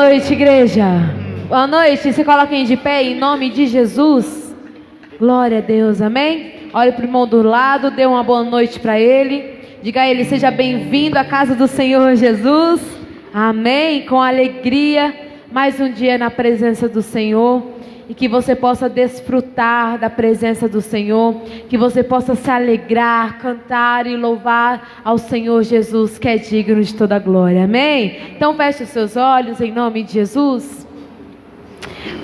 noite, igreja. Boa noite. Se coloquem de pé em nome de Jesus. Glória a Deus, amém? Olhe para o irmão do lado, dê uma boa noite para ele. Diga a ele, seja bem-vindo à casa do Senhor Jesus. Amém? Com alegria, mais um dia na presença do Senhor. E que você possa desfrutar da presença do Senhor. Que você possa se alegrar, cantar e louvar ao Senhor Jesus, que é digno de toda glória. Amém? Então feche os seus olhos em nome de Jesus.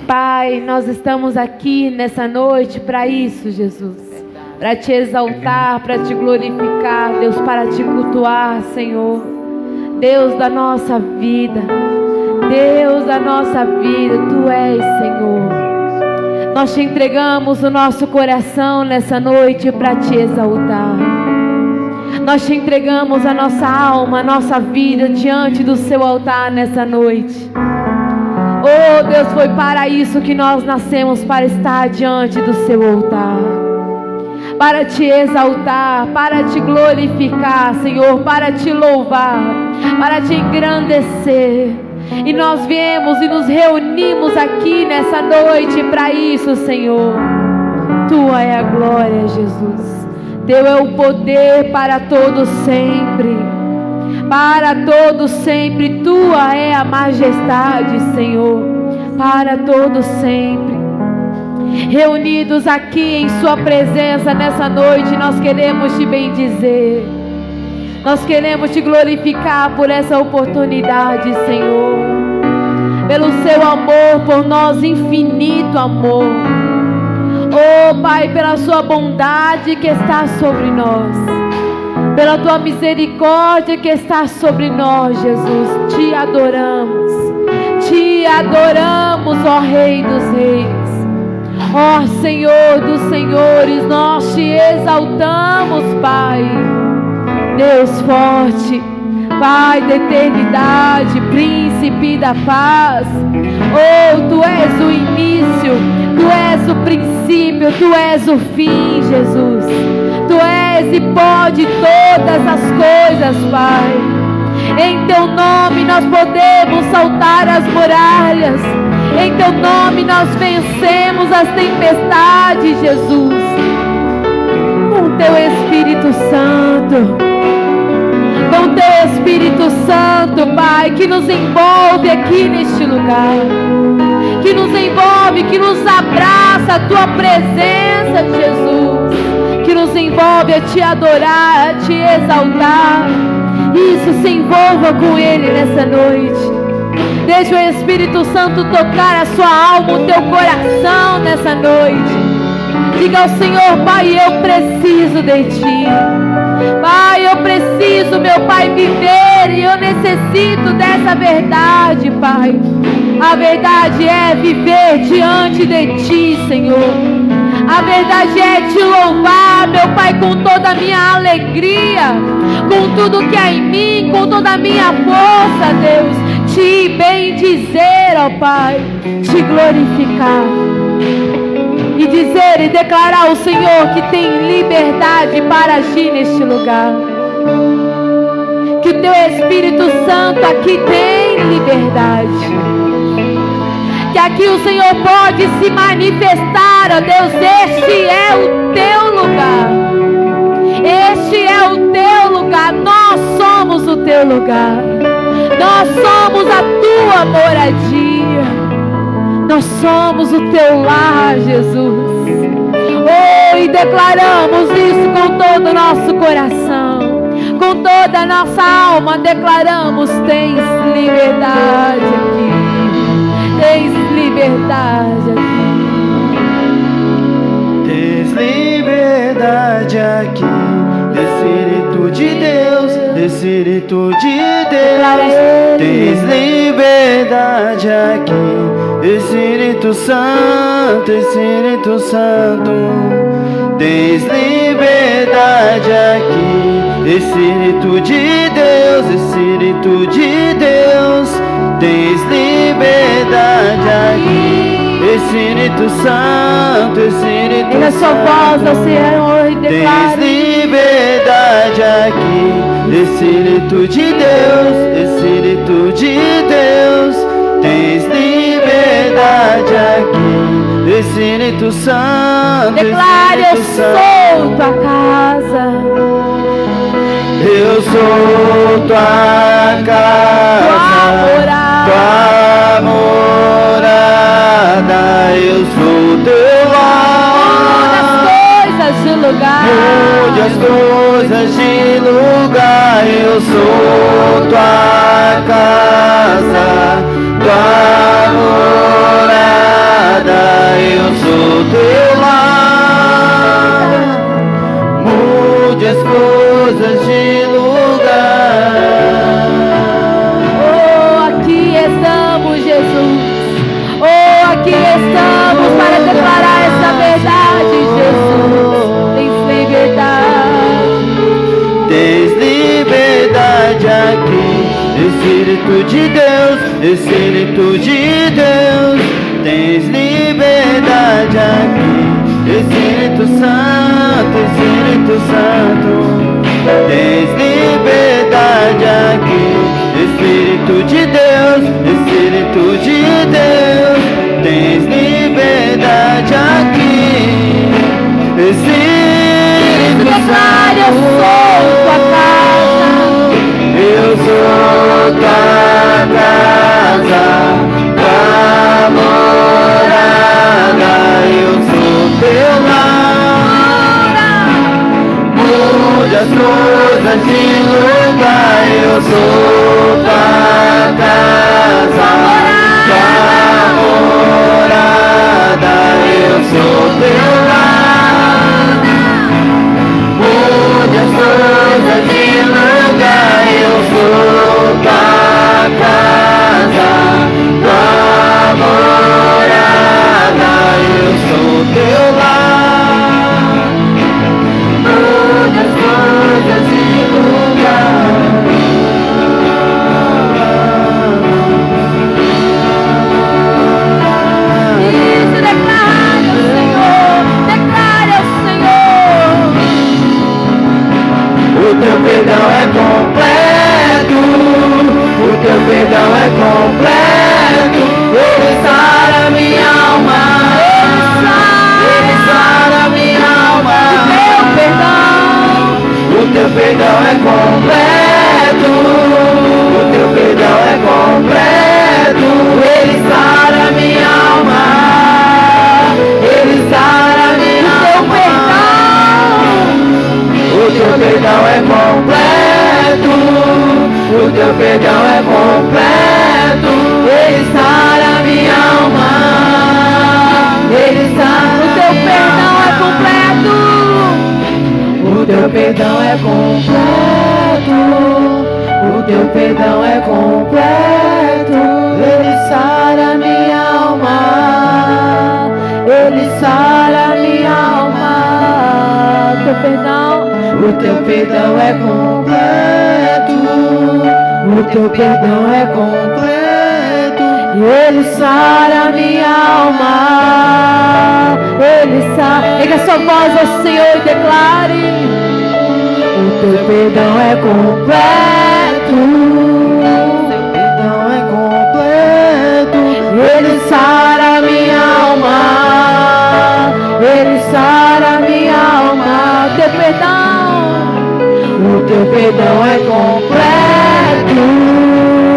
Pai, nós estamos aqui nessa noite para isso, Jesus. Para te exaltar, para te glorificar, Deus, para te cultuar, Senhor. Deus da nossa vida. Deus da nossa vida, Tu és, Senhor. Nós te entregamos o nosso coração nessa noite para te exaltar. Nós te entregamos a nossa alma, a nossa vida diante do seu altar nessa noite. Oh Deus, foi para isso que nós nascemos, para estar diante do seu altar. Para te exaltar, para te glorificar, Senhor, para te louvar, para te engrandecer. E nós viemos e nos reunimos aqui nessa noite para isso, Senhor. Tua é a glória, Jesus. Teu é o poder para todos sempre. Para todos sempre. Tua é a majestade, Senhor. Para todos sempre. Reunidos aqui em Sua presença nessa noite, nós queremos te bendizer. Nós queremos te glorificar por essa oportunidade, Senhor. Pelo seu amor por nós, infinito amor. Oh Pai, pela sua bondade que está sobre nós. Pela tua misericórdia que está sobre nós, Jesus. Te adoramos. Te adoramos, ó Rei dos Reis. Ó Senhor dos Senhores, nós te exaltamos, Pai. Deus forte, Pai da eternidade, Príncipe da paz. Oh, Tu és o início, Tu és o princípio, Tu és o fim, Jesus. Tu és e pode todas as coisas, Pai. Em Teu nome nós podemos saltar as muralhas. Em Teu nome nós vencemos as tempestades, Jesus. Com Teu Espírito Santo. Com Teu Espírito Santo, Pai, que nos envolve aqui neste lugar, que nos envolve, que nos abraça a Tua presença, Jesus, que nos envolve a Te adorar, a Te exaltar. Isso, se envolva com Ele nessa noite. Deixa o Espírito Santo tocar a sua alma, o teu coração nessa noite. Diga ao Senhor, Pai, eu preciso de Ti. Pai, eu preciso, meu Pai, viver e eu necessito dessa verdade, Pai. A verdade é viver diante de Ti, Senhor. A verdade é Te louvar, meu Pai, com toda a minha alegria, com tudo que há em mim, com toda a minha força, Deus. Te bendizer, ó Pai, Te glorificar. E dizer e declarar ao Senhor que tem liberdade para agir neste lugar. Que o Teu Espírito Santo aqui tem liberdade. Que aqui o Senhor pode se manifestar, ó Deus. Este é o Teu lugar. Este é o Teu lugar. Nós somos o Teu lugar. Nós somos a Tua moradia. Nós somos o Teu lar, Jesus. Oh, e declaramos isso com todo o nosso coração, com toda a nossa alma. Declaramos: tens liberdade aqui. Tens liberdade aqui. Tens liberdade aqui. Espírito de Deus, Espírito de Deus. Tens liberdade aqui. Espírito Santo, Espírito Santo, tens liberdade aqui. Espírito de Deus, Espírito de Deus, tens liberdade aqui. Espírito Santo, Espírito Santo, a sua voz ao Senhor e declare: tens liberdade aqui. Espírito de Deus, Espírito de Deus, tens liberdade aqui. Espírito Santo, Declare, eu Espírito sou Santo. tua casa. Eu sou tua casa, tua morada, eu sou teu Mude as lar. coisas de lugar. Mude as coisas de lugar, eu sou tua casa, tua morada, eu sou teu lar. Mude as coisas de lugar. Oh, aqui estamos, Jesus. Oh, aqui estamos para declarar essa verdade, Jesus. Tens liberdade. Tens liberdade aqui, Espírito de Deus, Espírito de Deus. Tens liberdade aqui, Espírito Santo, Espírito Santo. Tens liberdade aqui, Espírito de Deus, Espírito de Deus. Tens liberdade aqui, Espírito Declare, eu Santo. sou tua casa. Eu sou tua casa, tua morada, eu sou teu lar. Mude as coisas de lugar, eu sou tua casa, tua morada, eu sou teu lar. Mude as coisas de lugar, eu sou tua casa, tua morada, eu sou teu lar. Mude as coisas de lugar. Isso, declare ao Senhor. Declare ao Senhor. O teu perdão é completo, o teu perdão é completo. Ele sara minha alma, ele sara minha alma. O teu perdão é completo, o teu perdão é completo. Ele sara minha alma, ele sara minha alma. O teu perdão é completo, o teu perdão é completo. Ele sara minha alma, ele sara. O teu perdão é completo. O teu perdão é completo, o teu perdão é completo. Ele sara minha alma, ele sara minha alma. Teu perdão. O teu perdão é completo, o teu perdão é completo. Ele sara minha alma, ele sara. Erga a sua voz ao Senhor e declare. O teu perdão é completo, o teu perdão é completo. Ele sara minha alma, ele sara minha alma. Teu perdão. O teu perdão é completo,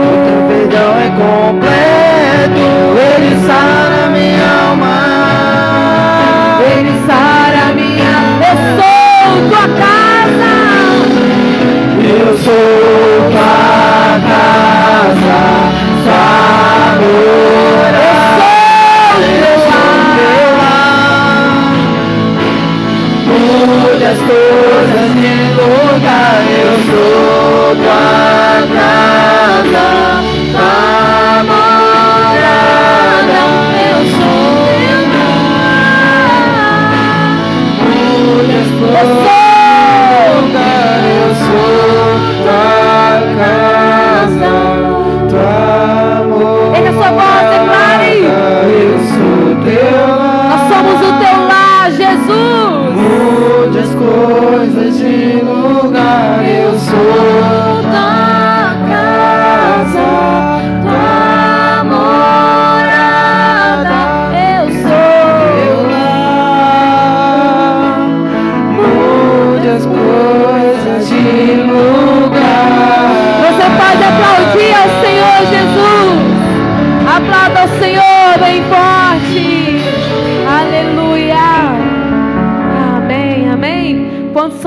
o teu perdão é completo. Ele sara minha alma, ele sara minha alma. Eu sou tua casa. Eu sou tua casa, tua morada, eu sou teu lar. Mude as coisas de lugar, eu sou tua casa, tua morada, eu sou teu lar. Mude as coisas de lugar, eu sou tua casa, tua morada, Erga a sua voz, declare. eu sou teu lar. Nós somos o teu lar, Jesus. Mude as coisas de lugar, eu sou tua casa, tua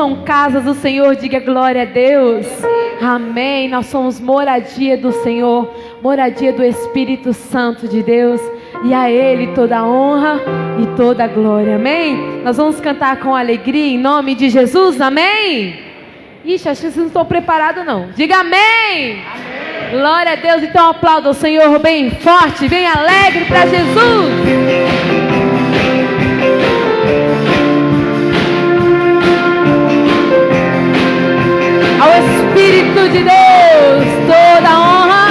são casas do Senhor, diga glória a Deus. Amém. Nós somos moradia do Senhor, moradia do Espírito Santo de Deus. E a Ele toda a honra e toda a glória. Amém? Nós vamos cantar com alegria em nome de Jesus. Amém? Ixi, acho que vocês não estão preparados não. Diga amém. Amém. Glória a Deus. Então aplauda o Senhor bem forte, bem alegre para Jesus. Ao Espírito de Deus toda a honra.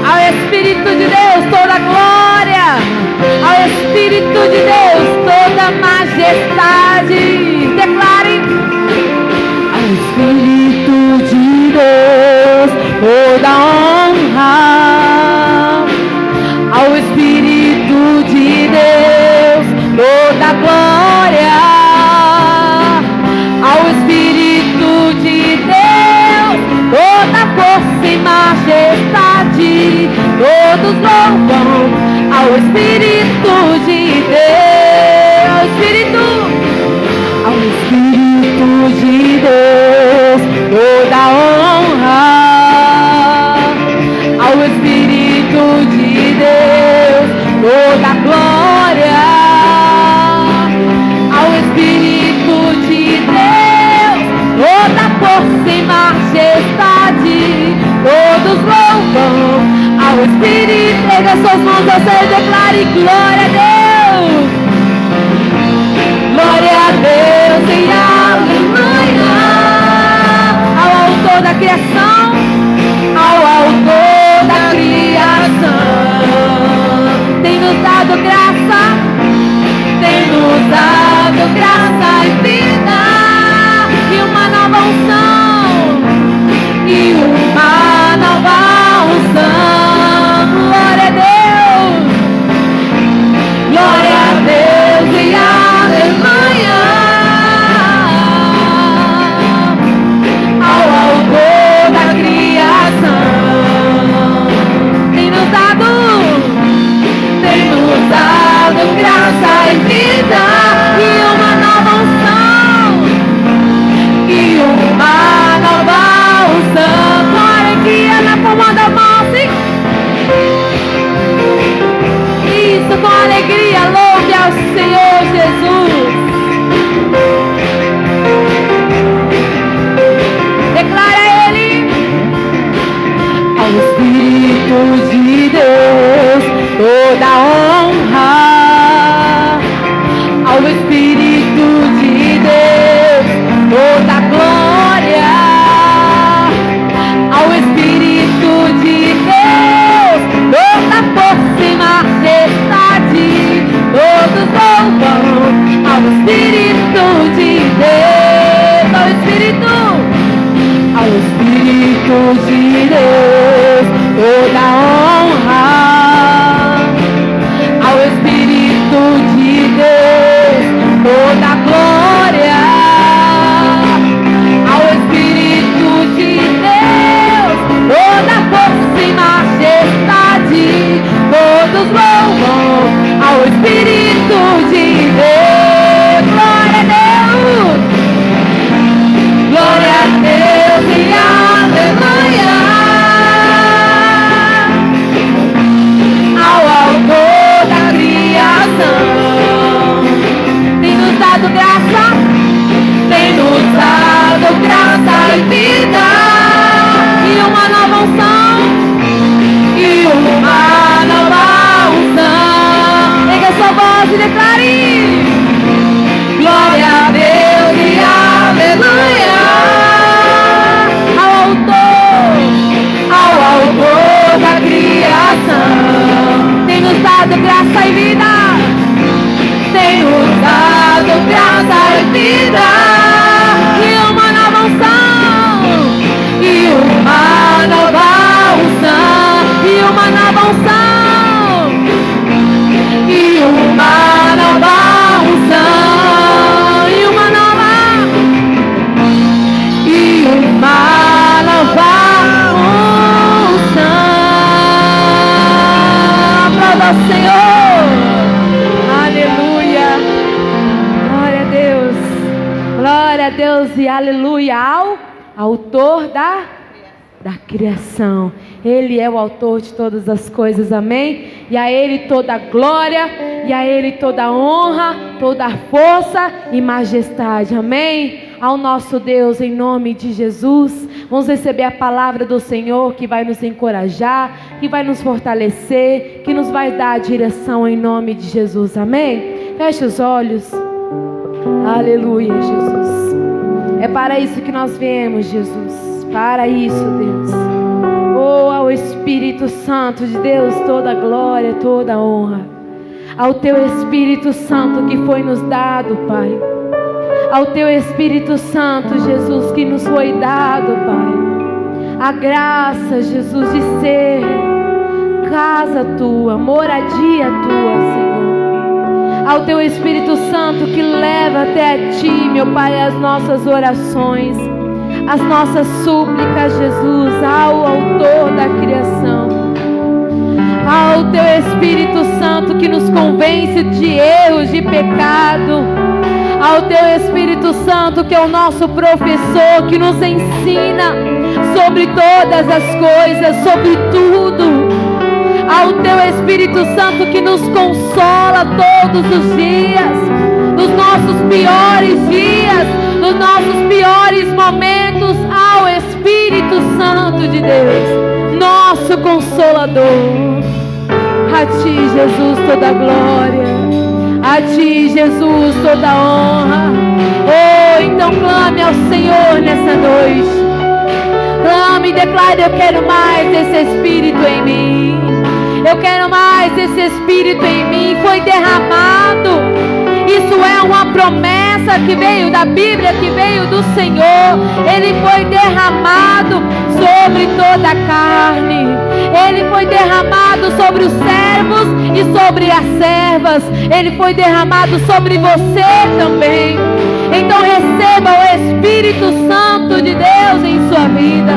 Ao Espírito de Deus toda a glória. Ao Espírito de Deus toda a majestade. Declare. Ao Espírito de Deus toda a honra. Ao Espírito de Deus toda a glória. Ao Espírito de Deus toda a força e majestade. Todos louvam ao Espírito de Deus. Ao Espírito de Deus toda a honra. Ao Espírito de Deus toda a glória. Ao Espírito de Deus toda a força e majestade. Todos louvam ao Espírito. Erga suas mãos, você declare glória a Deus. Glória a Deus e aleluia. Ao autor da criação, ao autor da criação. Tem nos dado graça, tem nos dado graça e vida. E uma nova unção, e uma nova unção. Glória a Deus, glória a Deus e aleluia. Ao autor da criação, tem nos dado graça e vida, e uma nova unção, e uma nova unção. Com alegria na palma da mão, sim. Isso, com alegria, louve ao Senhor Jesus. Declara a Ele. Ao Espírito de Deus toda a honra. Ao Espírito de Deus toda a glória. Ao Espírito de Deus toda a força e majestade. Todos louvam ao Espírito de Deus. Ao Espírito de Deus toda a honra. Ao Espírito de Deus toda a glória. Ao Espírito de Deus toda a força e majestade. Todos louvam ao Espírito de Deus. Glória a Deus, glória a Deus e aleluia. Ao autor da criação, tem nos dado graça, tem nos dado graça e vida, e uma nova unção, e uma nova unção. Pega sua voz e declare glória a Deus e aleluia. Ao autor da criação, tem nos dado graça e vida, tem nos dado graça e vida, e uma nova unção, e uma nova unção, e uma nova unção, e uma nova unção, e uma nova, e uma nova unção. Aplauda o Senhor. glórias e aleluia ao autor da criação. Ele é o autor de todas as coisas, amém? E a Ele toda a glória, e a Ele toda a honra, toda a força e majestade, amém? Ao nosso Deus, em nome de Jesus. Vamos receber a palavra do Senhor, que vai nos encorajar, que vai nos fortalecer, que nos vai dar a direção em nome de Jesus, amém? Feche os olhos. Aleluia, Jesus. É para isso que nós viemos, Jesus. Para isso, Deus. Oh, ao Espírito Santo de Deus, toda a glória, toda a honra. Ao Teu Espírito Santo que foi nos dado, Pai. Ao Teu Espírito Santo, Jesus, que nos foi dado, Pai. A graça, Jesus, de ser casa Tua, moradia Tua, Senhor. Ao Teu Espírito Santo que leva até a Ti, meu Pai, as nossas orações, as nossas súplicas, Jesus, ao autor da criação. Ao Teu Espírito Santo que nos convence de erros, de pecado. Ao Teu Espírito Santo que é o nosso professor, que nos ensina sobre todas as coisas, sobre tudo. Ao Teu Espírito Santo que nos consola todos os dias, nos nossos piores dias, nos nossos piores momentos. Ao Espírito Santo de Deus, nosso Consolador. A Ti, Jesus, toda a glória. A Ti, Jesus, toda a honra. Oh, então clame ao Senhor nessa noite. Clame e declare: eu quero mais desse Espírito em mim. Eu quero mais desse Espírito em mim. Foi derramado. Isso é uma promessa que veio da Bíblia, que veio do Senhor. Ele foi derramado sobre toda a carne. Ele foi derramado sobre os servos e sobre as servas. Ele foi derramado sobre você também. Então receba o Espírito Santo de Deus em sua vida.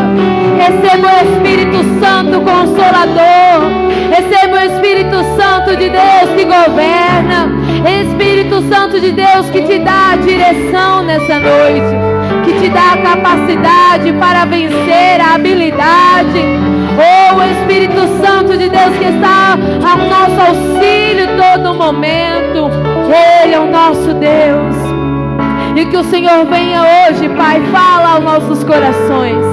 Receba o Espírito Santo Consolador. Receba o Espírito Santo de Deus que governa. Espírito Santo de Deus que te dá a direção nessa noite, que te dá a capacidade para vencer, a habilidade. Oh, o Espírito Santo de Deus que está ao nosso auxílio todo momento. Ele é o nosso Deus. E que o Senhor venha hoje, Pai, fala aos nossos corações.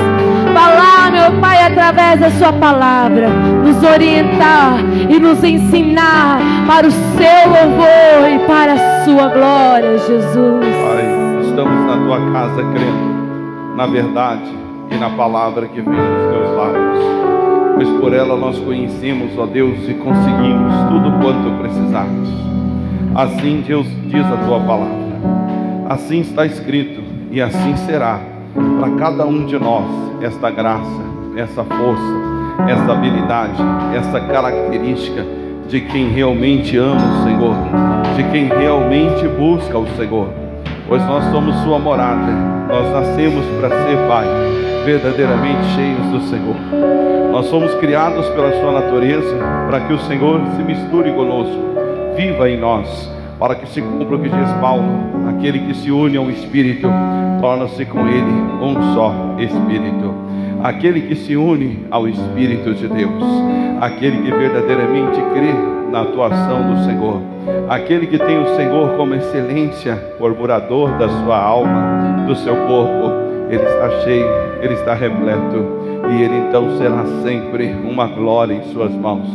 Falar, meu Pai, através da Sua palavra, nos orientar e nos ensinar para o Seu louvor e para a Sua glória, Jesus. Pai, estamos na Tua casa crendo na verdade e na palavra que vem dos Teus lábios, pois por ela nós conhecemos, ó Deus, e conseguimos tudo quanto precisarmos. Assim, Deus, diz a Tua palavra. Assim está escrito e assim será para cada um de nós esta graça, essa força, essa habilidade, essa característica de quem realmente ama o Senhor, de quem realmente busca o Senhor, pois nós somos Sua morada. Nós nascemos para ser, Pai, verdadeiramente cheios do Senhor. Nós somos criados pela Sua natureza para que o Senhor se misture conosco, viva em nós, para que se cumpra o que diz Paulo: aquele que se une a um Espírito, torna-se com ele um só Espírito. Aquele que se une ao Espírito de Deus, aquele que verdadeiramente crê na atuação do Senhor, aquele que tem o Senhor como excelência, murmurador da sua alma, do seu corpo, ele está cheio, ele está repleto, e ele então será sempre uma glória em suas mãos.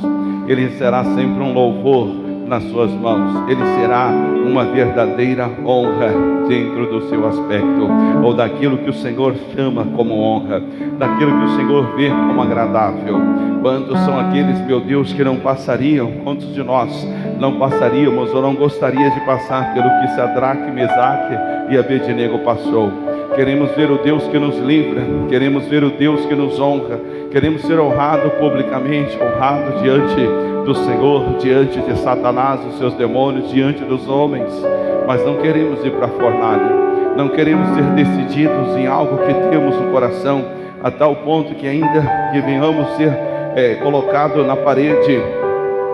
Ele será sempre um louvor nas suas mãos. Ele será uma verdadeira honra dentro do seu aspecto, ou daquilo que o Senhor chama como honra, daquilo que o Senhor vê como agradável. Quantos são aqueles, meu Deus, que não passariam? Quantos de nós não passaríamos ou não gostaria de passar pelo que Sadraque, Mesaque e Abednego passou? Queremos ver o Deus que nos livra, queremos ver o Deus que nos honra, queremos ser honrado publicamente, honrado diante do Senhor, diante de Satanás, os seus demônios, diante dos homens, mas não queremos ir para a fornalha, não queremos ser decididos em algo que temos no coração, a tal ponto que ainda que venhamos ser colocados na parede,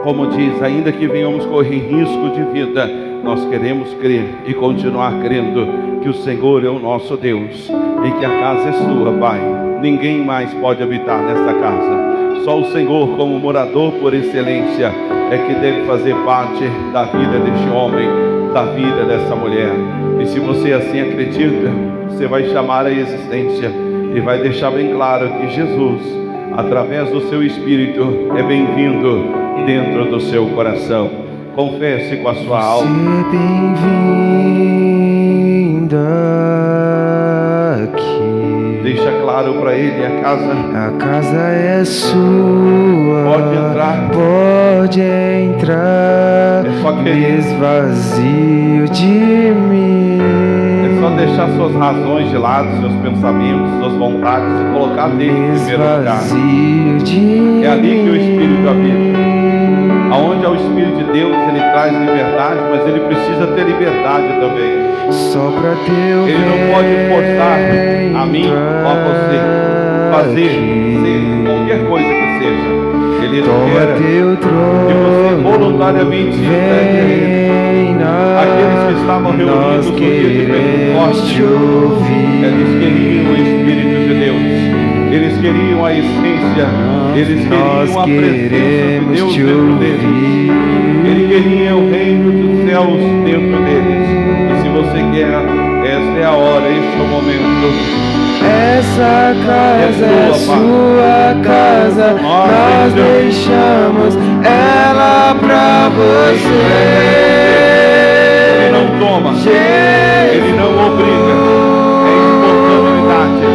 como diz, ainda que venhamos correr risco de vida, nós queremos crer e continuar crendo que o Senhor é o nosso Deus e que a casa é sua, Pai. Ninguém mais pode habitar nesta casa. Só o Senhor, como morador por excelência, é que deve fazer parte da vida deste homem, da vida dessa mulher. E se você assim acredita, você vai chamar a existência e vai deixar bem claro que Jesus, através do seu Espírito, é bem-vindo dentro do seu coração. Confesse com a sua alma. Você bem-vinda aqui. Deixa claro para ele, a casa é sua. Pode entrar. Pode entrar. É só querer. Esvazio de mim. É só deixar suas razões de lado, seus pensamentos, suas vontades e colocar dele em primeiro lugar. Esvazio de É ali que o Espírito habita. Aonde é o Espírito de Deus, ele traz liberdade, mas ele precisa ter liberdade também. Só pra teu Ele não pode forçar a mim ou a você fazer, ser qualquer coisa que seja. Ele espera que você voluntariamente entregue a ele. Aqueles que estavam reunidos no dia de Pentecostes, eles queriam o Espírito de Deus. Eles queriam a essência, eles queriam a presença de Deus dentro deles. Ele queria o reino dos céus dentro deles. E se você quer, esta é a hora, este é o momento. Essa casa é sua casa, nós deixamos ela pra você. Ele não toma, ele não obriga, é espontaneidade.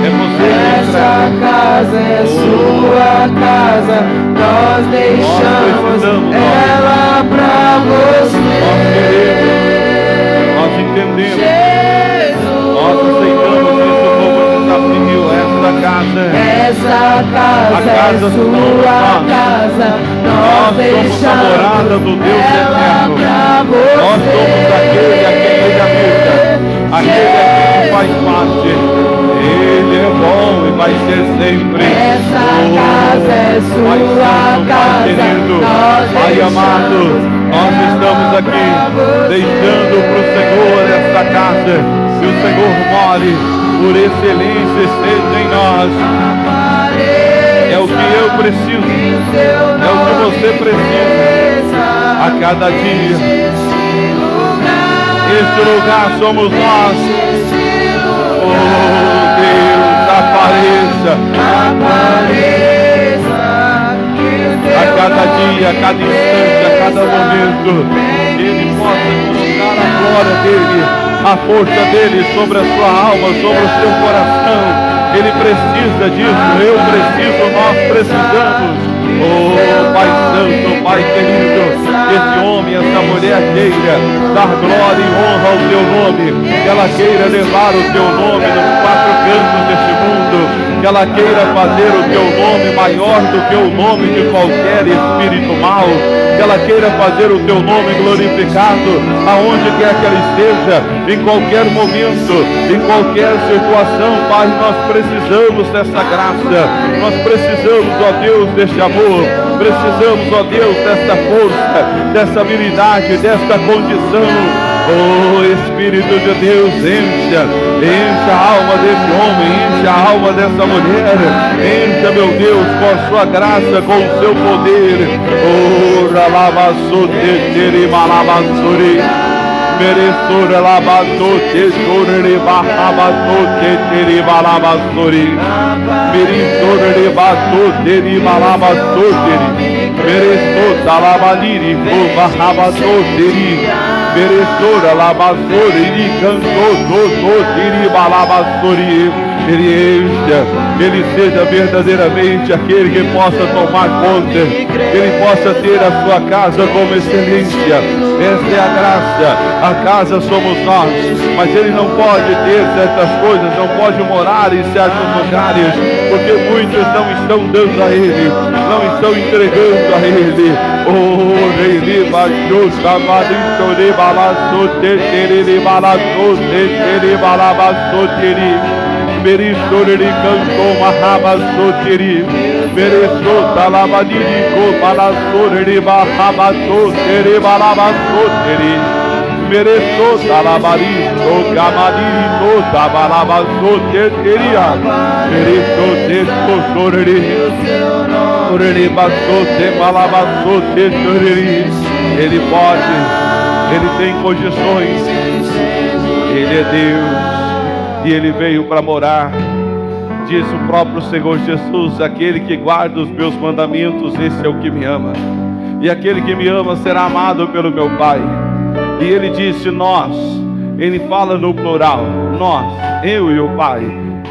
É você que essa casa é sua casa, nós deixamos ela pra você. Nós entendemos, nós aceitamos isso como desafio. Essa casa é sua casa, nós somos a morada do Deus eterno. Nós somos aquele a quem ele habita, aquele a quem faz parte. Ele é bom e vai ser sempre. Essa casa é Pai sua Santo, Pai casa, querido, Pai amado, nós estamos aqui deixando para o Senhor esta casa, que o Senhor more por excelência, esteja em nós. É o que eu preciso, é o que você precisa a cada dia. Este lugar somos nós. Oh Deus, apareça a cada dia, a cada instante, a cada momento. Ele possa colocar a glória dele, a força dele sobre a sua alma, sobre o seu coração. Ele precisa disso, eu preciso, nós precisamos. Oh Pai Santo, Pai querido, esse homem, essa mulher queira dar glória e honra ao teu nome, que ela queira levar o teu nome nos quatro cantos deste mundo, que ela queira fazer o teu nome maior do que o nome de qualquer espírito mau, que ela queira fazer o teu nome glorificado aonde quer que ela esteja, em qualquer momento, em qualquer situação. Pai, nós precisamos dessa graça, nós precisamos, ó Deus, deste amor, precisamos, ó Deus, desta força, dessa habilidade, desta condição. Oh Espírito de Deus, encha a alma desse homem, encha a alma dessa mulher, encha, meu Deus, com a sua graça, com o seu poder. Oh Ralabassuri, Malabassuri, Meresura Labassuri, Bahabassuri, Malabassuri, Meresura Bassuri, Malabassuri, Meresura Labadiri, Bahabassuri. Meresora lavassori, ele cantou, tiri balabassori. Ele encha, ele seja verdadeiramente aquele que possa tomar conta, ele possa ter a sua casa como excelência. Esta é a graça, a casa somos nós, mas ele não pode ter certas coisas, não pode morar em certos lugares, porque muitos não estão dando a ele, não estão entregando a ele. Oh, ele baixou, chamado em chore, balaçou, ele balaçou, ele balaçou, Merisore cantou Mahabassotiri, Meresou Talabadiri, Balasore Bahabassotiri, Balabassotiri, mereço, talabarizo, gamarizo, tabalabaço, teteria, mereço, texto, soreri, orelibaço, temalabaço, tetoreri. Ele pode, Ele tem condições, Ele é Deus, e Ele veio para morar. Diz o próprio Senhor Jesus: aquele que guarda os meus mandamentos, esse é o que me ama, e aquele que me ama será amado pelo meu Pai. E Ele disse nós, Ele fala no plural, nós, eu e o Pai,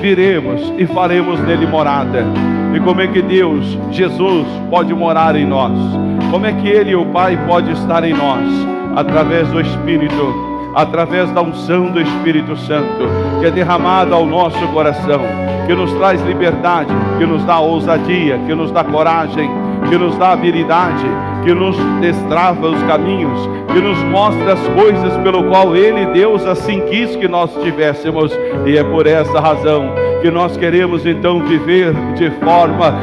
viremos e faremos nele morada. E como é que Deus, Jesus, pode morar em nós? Como é que Ele e o Pai pode estar em nós? Através do Espírito, através da unção do Espírito Santo, que é derramada ao nosso coração, que nos traz liberdade, que nos dá ousadia, que nos dá coragem, que nos dá habilidade, que nos destrava os caminhos, que nos mostra as coisas pelo qual Ele, Deus, assim quis que nós tivéssemos. E é por essa razão que nós queremos então viver de forma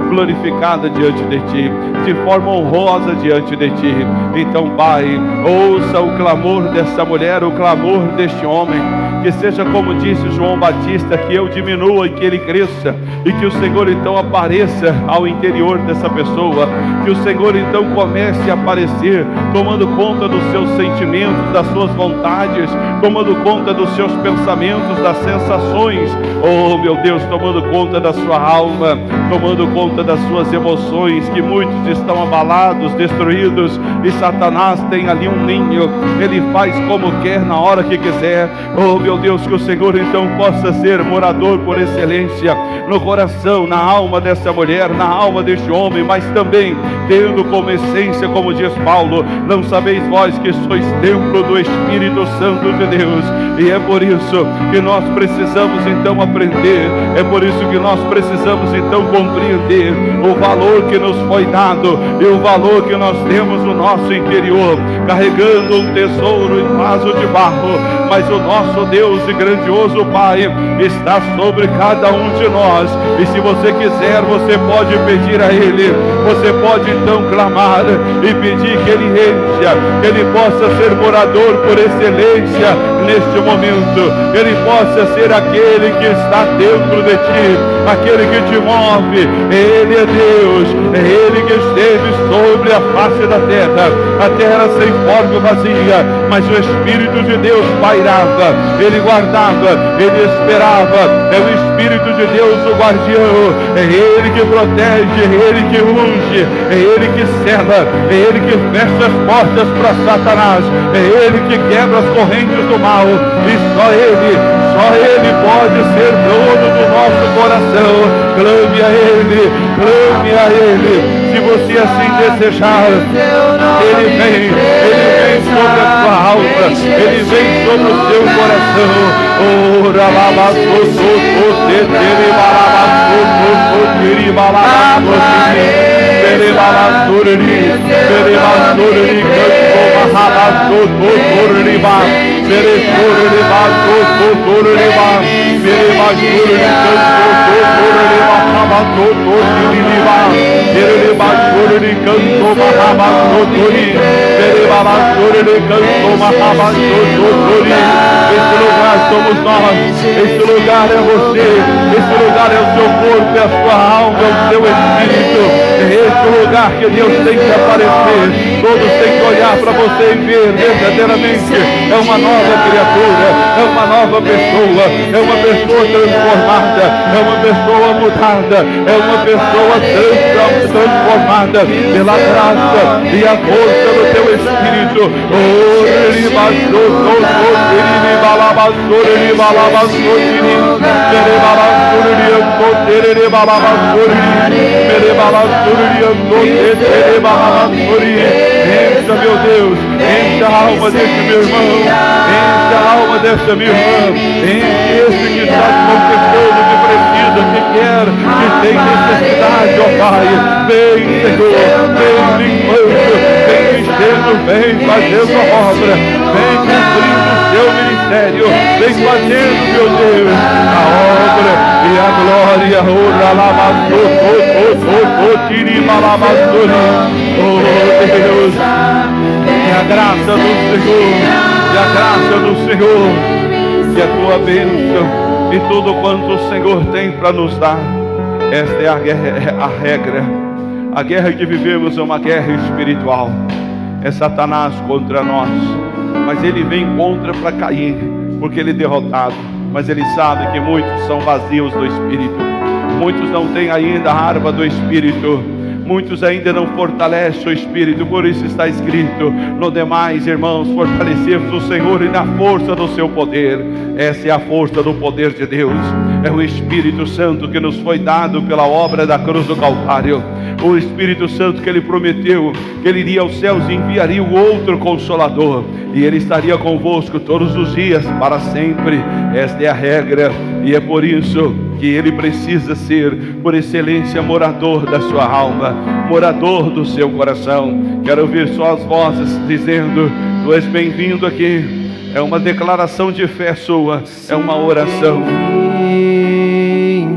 glorificada diante de Ti, de forma honrosa diante de Ti. Então, Pai, ouça o clamor dessa mulher, o clamor deste homem, que seja como disse João Batista, que eu diminua e que ele cresça, e que o Senhor então apareça ao interior dessa pessoa, que o Senhor então comece a aparecer, tomando conta dos seus sentimentos, das suas vontades, tomando conta dos seus pensamentos, das sensações, oh meu Deus, tomando conta da sua alma, tomando conta das suas emoções, que muitos estão abalados, destruídos, e Satanás tem ali um ninho, ele faz como quer, na hora que quiser. Oh meu Deus, que o Senhor então possa ser morador por excelência no coração, na alma dessa mulher, na alma deste homem, mas também tendo como essência, como diz Paulo, não sabeis vós que sois templo do Espírito Santo de Deus. E é por isso que nós precisamos então aprender, é por isso que nós precisamos então compreender o valor que nos foi dado e o valor que nós temos no nosso interior, carregando um tesouro em vaso de barro, mas o nosso Deus e grandioso Pai está sobre cada um de nós. E se você quiser, você pode pedir a Ele, você pode então clamar e pedir que Ele encha, que Ele possa ser morador por excelência neste momento, Ele possa ser aquele que está dentro de ti, aquele que te move. Ele é Deus, é Ele que esteve sobre a face da terra, a terra sem forma e vazia, mas o Espírito de Deus pairava, Ele guardava, Ele esperava. É o Espírito de Deus o guardião, é Ele que protege, é Ele que unge, é Ele que sela, é Ele que fecha as portas para Satanás, é Ele que quebra as correntes do mal. E só Ele pode ser dono do nosso coração. Clame a Ele, clame a Ele. Se você assim desejar, Ele vem sobre a sua alma, Ele vem sobre o seu coração. Ora lava esse lugar somos nós, esse lugar é você, esse lugar é o seu corpo, é a sua alma, é o seu espírito. É esse lugar que Deus tem que aparecer. Todos têm que olhar para você e ver verdadeiramente é uma nova criatura, é uma nova pessoa, é uma pessoa transformada, é uma pessoa mudada, é uma pessoa transformada pela graça e a força do teu Espírito. Encha, meu Deus, encha a alma deste meu irmão, encha a alma desta minha irmã, enche esse que está se confessando, que precisa, que quer, que tem necessidade, ó Pai. Vem, Senhor, vem limpando, vem enchendo, vem fazendo a obra, vem cumprindo o seu ministério, vem fazendo, meu Deus, a obra e a glória. Oh Deus, a graça do Senhor, e a graça do Senhor, e a tua bênção, e tudo quanto o Senhor tem para nos dar. Esta é a regra. A guerra que vivemos é uma guerra espiritual. É Satanás contra nós, mas ele vem contra para cair, porque ele é derrotado. Mas ele sabe que muitos são vazios do Espírito, muitos não têm ainda a arma do Espírito, muitos ainda não fortalecem o Espírito. Por isso está escrito: no demais, irmãos, fortalecemos o Senhor e na força do seu poder. Essa é a força do poder de Deus. É o Espírito Santo que nos foi dado pela obra da cruz do Calvário. O Espírito Santo que Ele prometeu que Ele iria aos céus e enviaria o outro Consolador, e Ele estaria convosco todos os dias para sempre. Esta é a regra, e é por isso que Ele precisa ser, por excelência, morador da sua alma, morador do seu coração. Quero ouvir só as vozes dizendo: tu és bem-vindo aqui. É uma declaração de fé sua, é uma oração.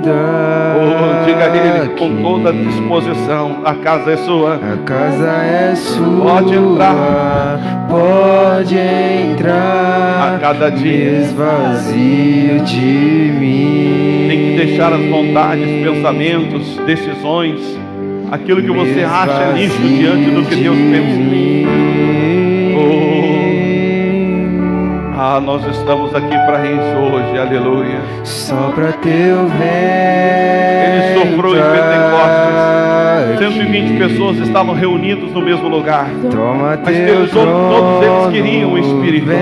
Oh, diga a Ele com toda a disposição: a casa é sua. A casa é sua. Pode entrar. Pode entrar. A cada dia esvazio de mim. Tem que deixar as vontades, pensamentos, decisões, aquilo que você acha lixo diante do que Deus pensa. Nós estamos aqui para isso hoje, aleluia. Sopra teu vento. Ele soprou em Pentecostes. 120 pessoas estavam reunidas no mesmo lugar. Toma mas teu todos eles queriam o Espírito. Todos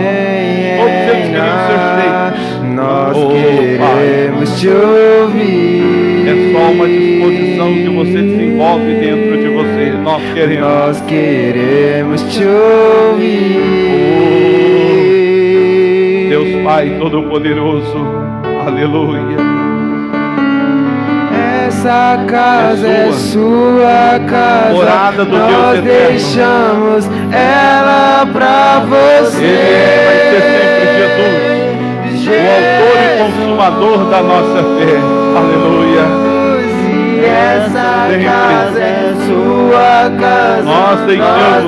eles queriam ser cheios. Nós queremos te ouvir. É só uma disposição que você desenvolve dentro de você. Nós queremos te ouvir. Deus Pai Todo-Poderoso, aleluia. Essa casa é sua casa, morada do Deus nós eterno. Deixamos ela pra você. Ele vai ser sempre Jesus, o autor e consumador da nossa fé, aleluia. Essa sempre. Casa é sua casa, nós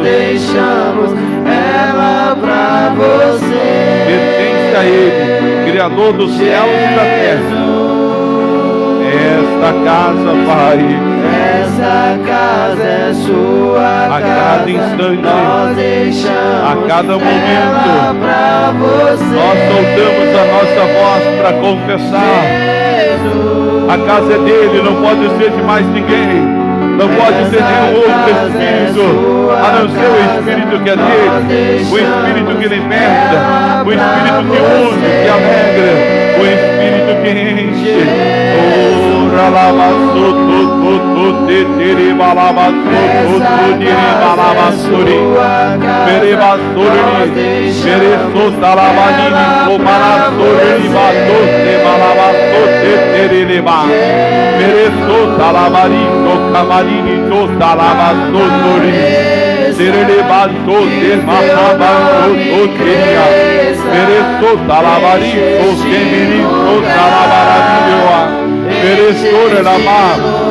deixamos ela pra você. Pertence a Ele, Criador dos céus e da terra. Esta casa, Pai, essa casa é sua a cada instante, nós deixamos a cada momento, pra você. nós soltamos a nossa voz para confessar. A casa é dele, não pode ser de mais ninguém. Não pode ser nenhum outro Espírito, a não ser o Espírito que é dele, o Espírito que liberta, o Espírito que une, que alegra, o Espírito que enche.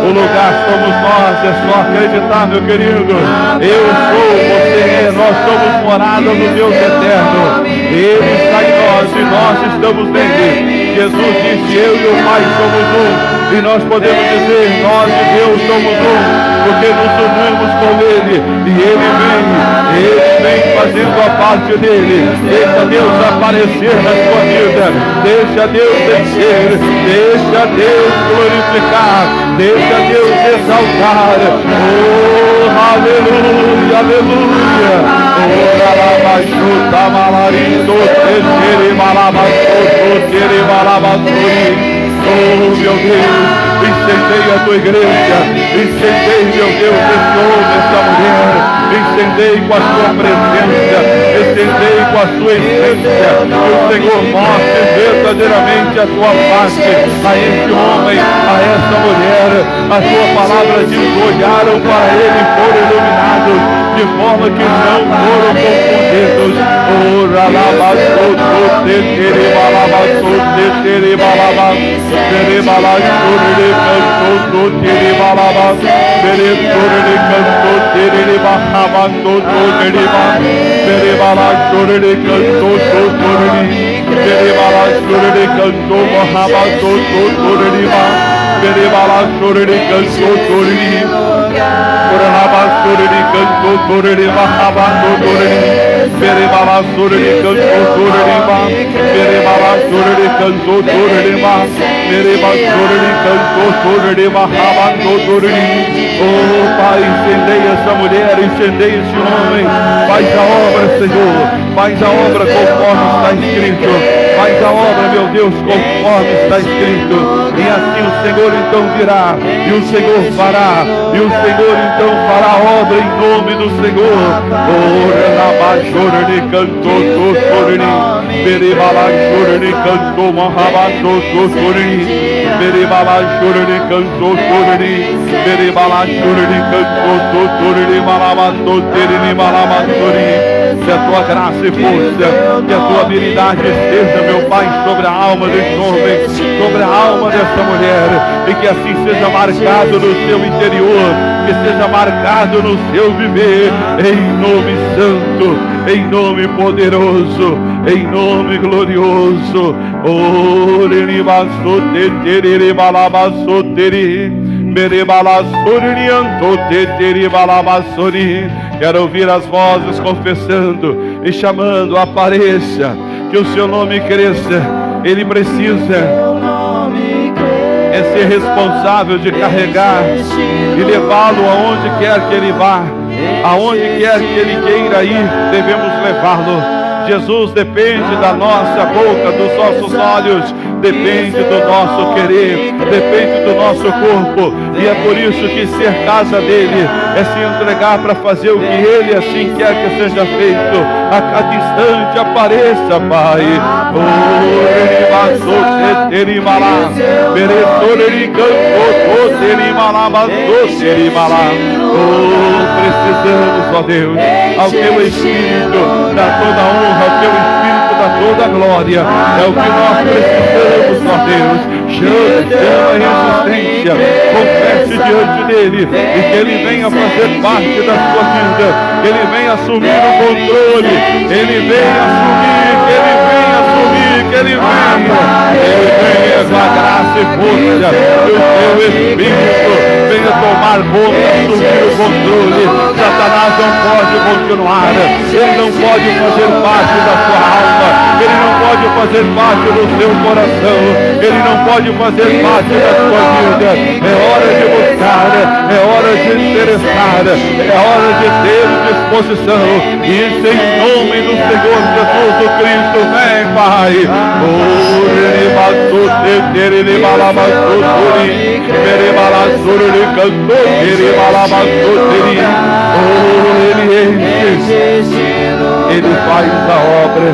O lugar somos nós, é só acreditar, meu querido. Eu sou, você é, nós somos morada do Deus eterno. Ele está em nós e nós estamos nele. Jesus disse: eu e o Pai somos um. E nós podemos dizer: nós e Deus somos um, porque nos unimos com Ele. E Ele vem fazendo a parte dele. Deixa Deus aparecer na sua vida. Deixa Deus descer. Deixa Deus glorificar. Deixa Deus exaltar. Oh, aleluia, aleluia. Oh, alabachuta, malarindo, tere, malabachuta, tere, malabachuta. Oh, meu Deus, incendeia a tua igreja, incendeia, meu Deus, esse homem, essa mulher, incendeia com a sua presença, incendeia com a sua essência, que o Senhor mostre verdadeiramente a tua face a esse homem, a essa mulher. A tua palavra diz: olharam para ele e foram iluminados, de forma que não foram confundidos. Oh, ralabaçou, tetere, balabaçou, tetere, balabaçou. Tere balachore canto, tere balabas, tere canto, terere barrabando toreriba, berebala torere canto toreri, berebala torere canto barrabando toreriba, berebala torere canto toreri, berebala torere canto toreri barrabando toreri, berebala torere canto toreriba, berebala torere canto toreriba, berebala torere canto toreriba barrabando toreri. Oh Pai, incendeia essa mulher, incendeia esse homem, faz a obra, Senhor, faz a obra conforme está escrito, faz a obra, meu Deus, conforme está escrito, e assim o Senhor então virá, e o Senhor fará, e o Senhor então fará a obra em nome do Senhor. Oh, Relabachora de canto, Tosorini, Berebalachora de canto, Mahabato, Tosorini, Berebalachora de canto, Tosorini, Berebalachora de canto, Tosorini, Malabato, Terini, Malabatori. Que a tua graça e força, que a tua habilidade esteja, meu Pai, sobre a alma desse homem, sobre a alma dessa mulher, e que assim seja marcado no seu interior, que seja marcado no seu viver, em nome santo, em nome poderoso, em nome glorioso. Quero ouvir as vozes confessando e chamando, apareça, que o seu nome cresça. Ele precisa ser responsável de carregar e levá-lo aonde quer que ele vá, aonde quer que ele queira ir, devemos levá-lo. Jesus depende da nossa boca, dos nossos olhos, depende do nosso querer, depende do nosso corpo, e é por isso que ser casa dele é se entregar para fazer o que ele assim quer que seja feito. A cada instante apareça, Pai. Precisamos, ó Deus, ao teu Espírito dá toda a honra, ao teu Espírito dá toda a glória, é o que nós precisamos, ó Deus. Chama a resistência, confesse diante dele, e que ele venha fazer parte da sua vida, que ele venha assumir o controle, ele venha assumir, que ele venha assumir, que ele venha com a graça e força do teu Espírito, venha tomar conta, assumir o controle. Satanás não pode continuar, ele não pode fazer parte da sua alma, ele não pode fazer parte do seu coração, ele não pode fazer parte da sua vida. É hora de buscar, é hora de interessar, é hora de ter disposição. Isso em nome do Senhor Jesus Cristo. Vem, Pai. Ele faz a obra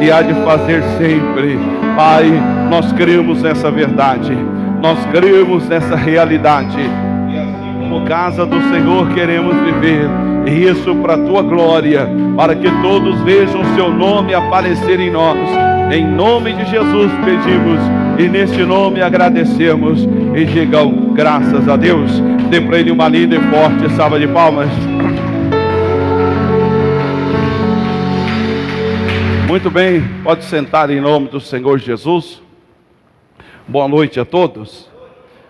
e há de fazer sempre. Pai, nós cremos nessa verdade, nós cremos nessa realidade, e assim como casa do Senhor queremos viver, e isso para a tua glória, para que todos vejam seu nome aparecer em nós. Em nome de Jesus pedimos, e neste nome agradecemos, e digam graças a Deus. Dê para ele uma linda e forte salva de palmas. Muito bem, pode sentar em nome do Senhor Jesus. Boa noite a todos.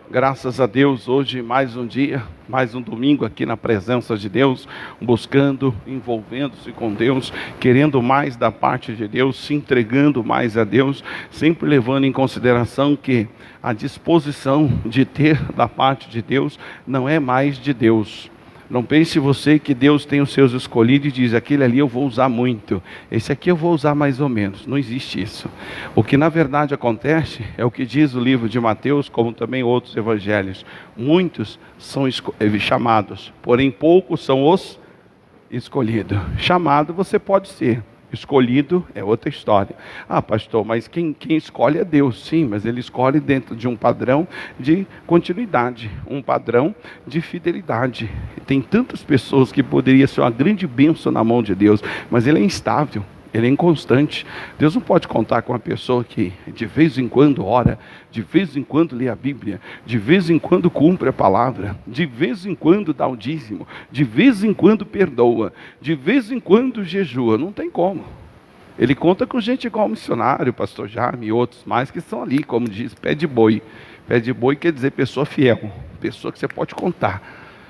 Graças a Deus, hoje mais um dia, mais um domingo aqui na presença de Deus, buscando, envolvendo-se com Deus, querendo mais da parte de Deus, se entregando mais a Deus, sempre levando em consideração que a disposição de ter da parte de Deus não é mais de Deus. Não pense você que Deus tem os seus escolhidos e diz, aquele ali eu vou usar muito, esse aqui eu vou usar mais ou menos. Não existe isso. O que na verdade acontece é o que diz o livro de Mateus, como também outros evangelhos. Muitos são chamados, porém poucos são os escolhidos. Chamado você pode ser, escolhido é outra história. Ah, pastor, mas quem escolhe é Deus. Sim, mas ele escolhe dentro de um padrão de continuidade, um padrão de fidelidade. Tem tantas pessoas que poderia ser uma grande bênção na mão de Deus, mas ele é instável. Ele é inconstante. Deus não pode contar com uma pessoa que de vez em quando ora, de vez em quando lê a Bíblia, de vez em quando cumpre a palavra, de vez em quando dá o dízimo, de vez em quando perdoa, de vez em quando jejua. Não tem como. Ele conta com gente igual o missionário, o pastor Jaime e outros mais que são ali, como diz, pé de boi. Pé de boi quer dizer pessoa fiel, pessoa que você pode contar.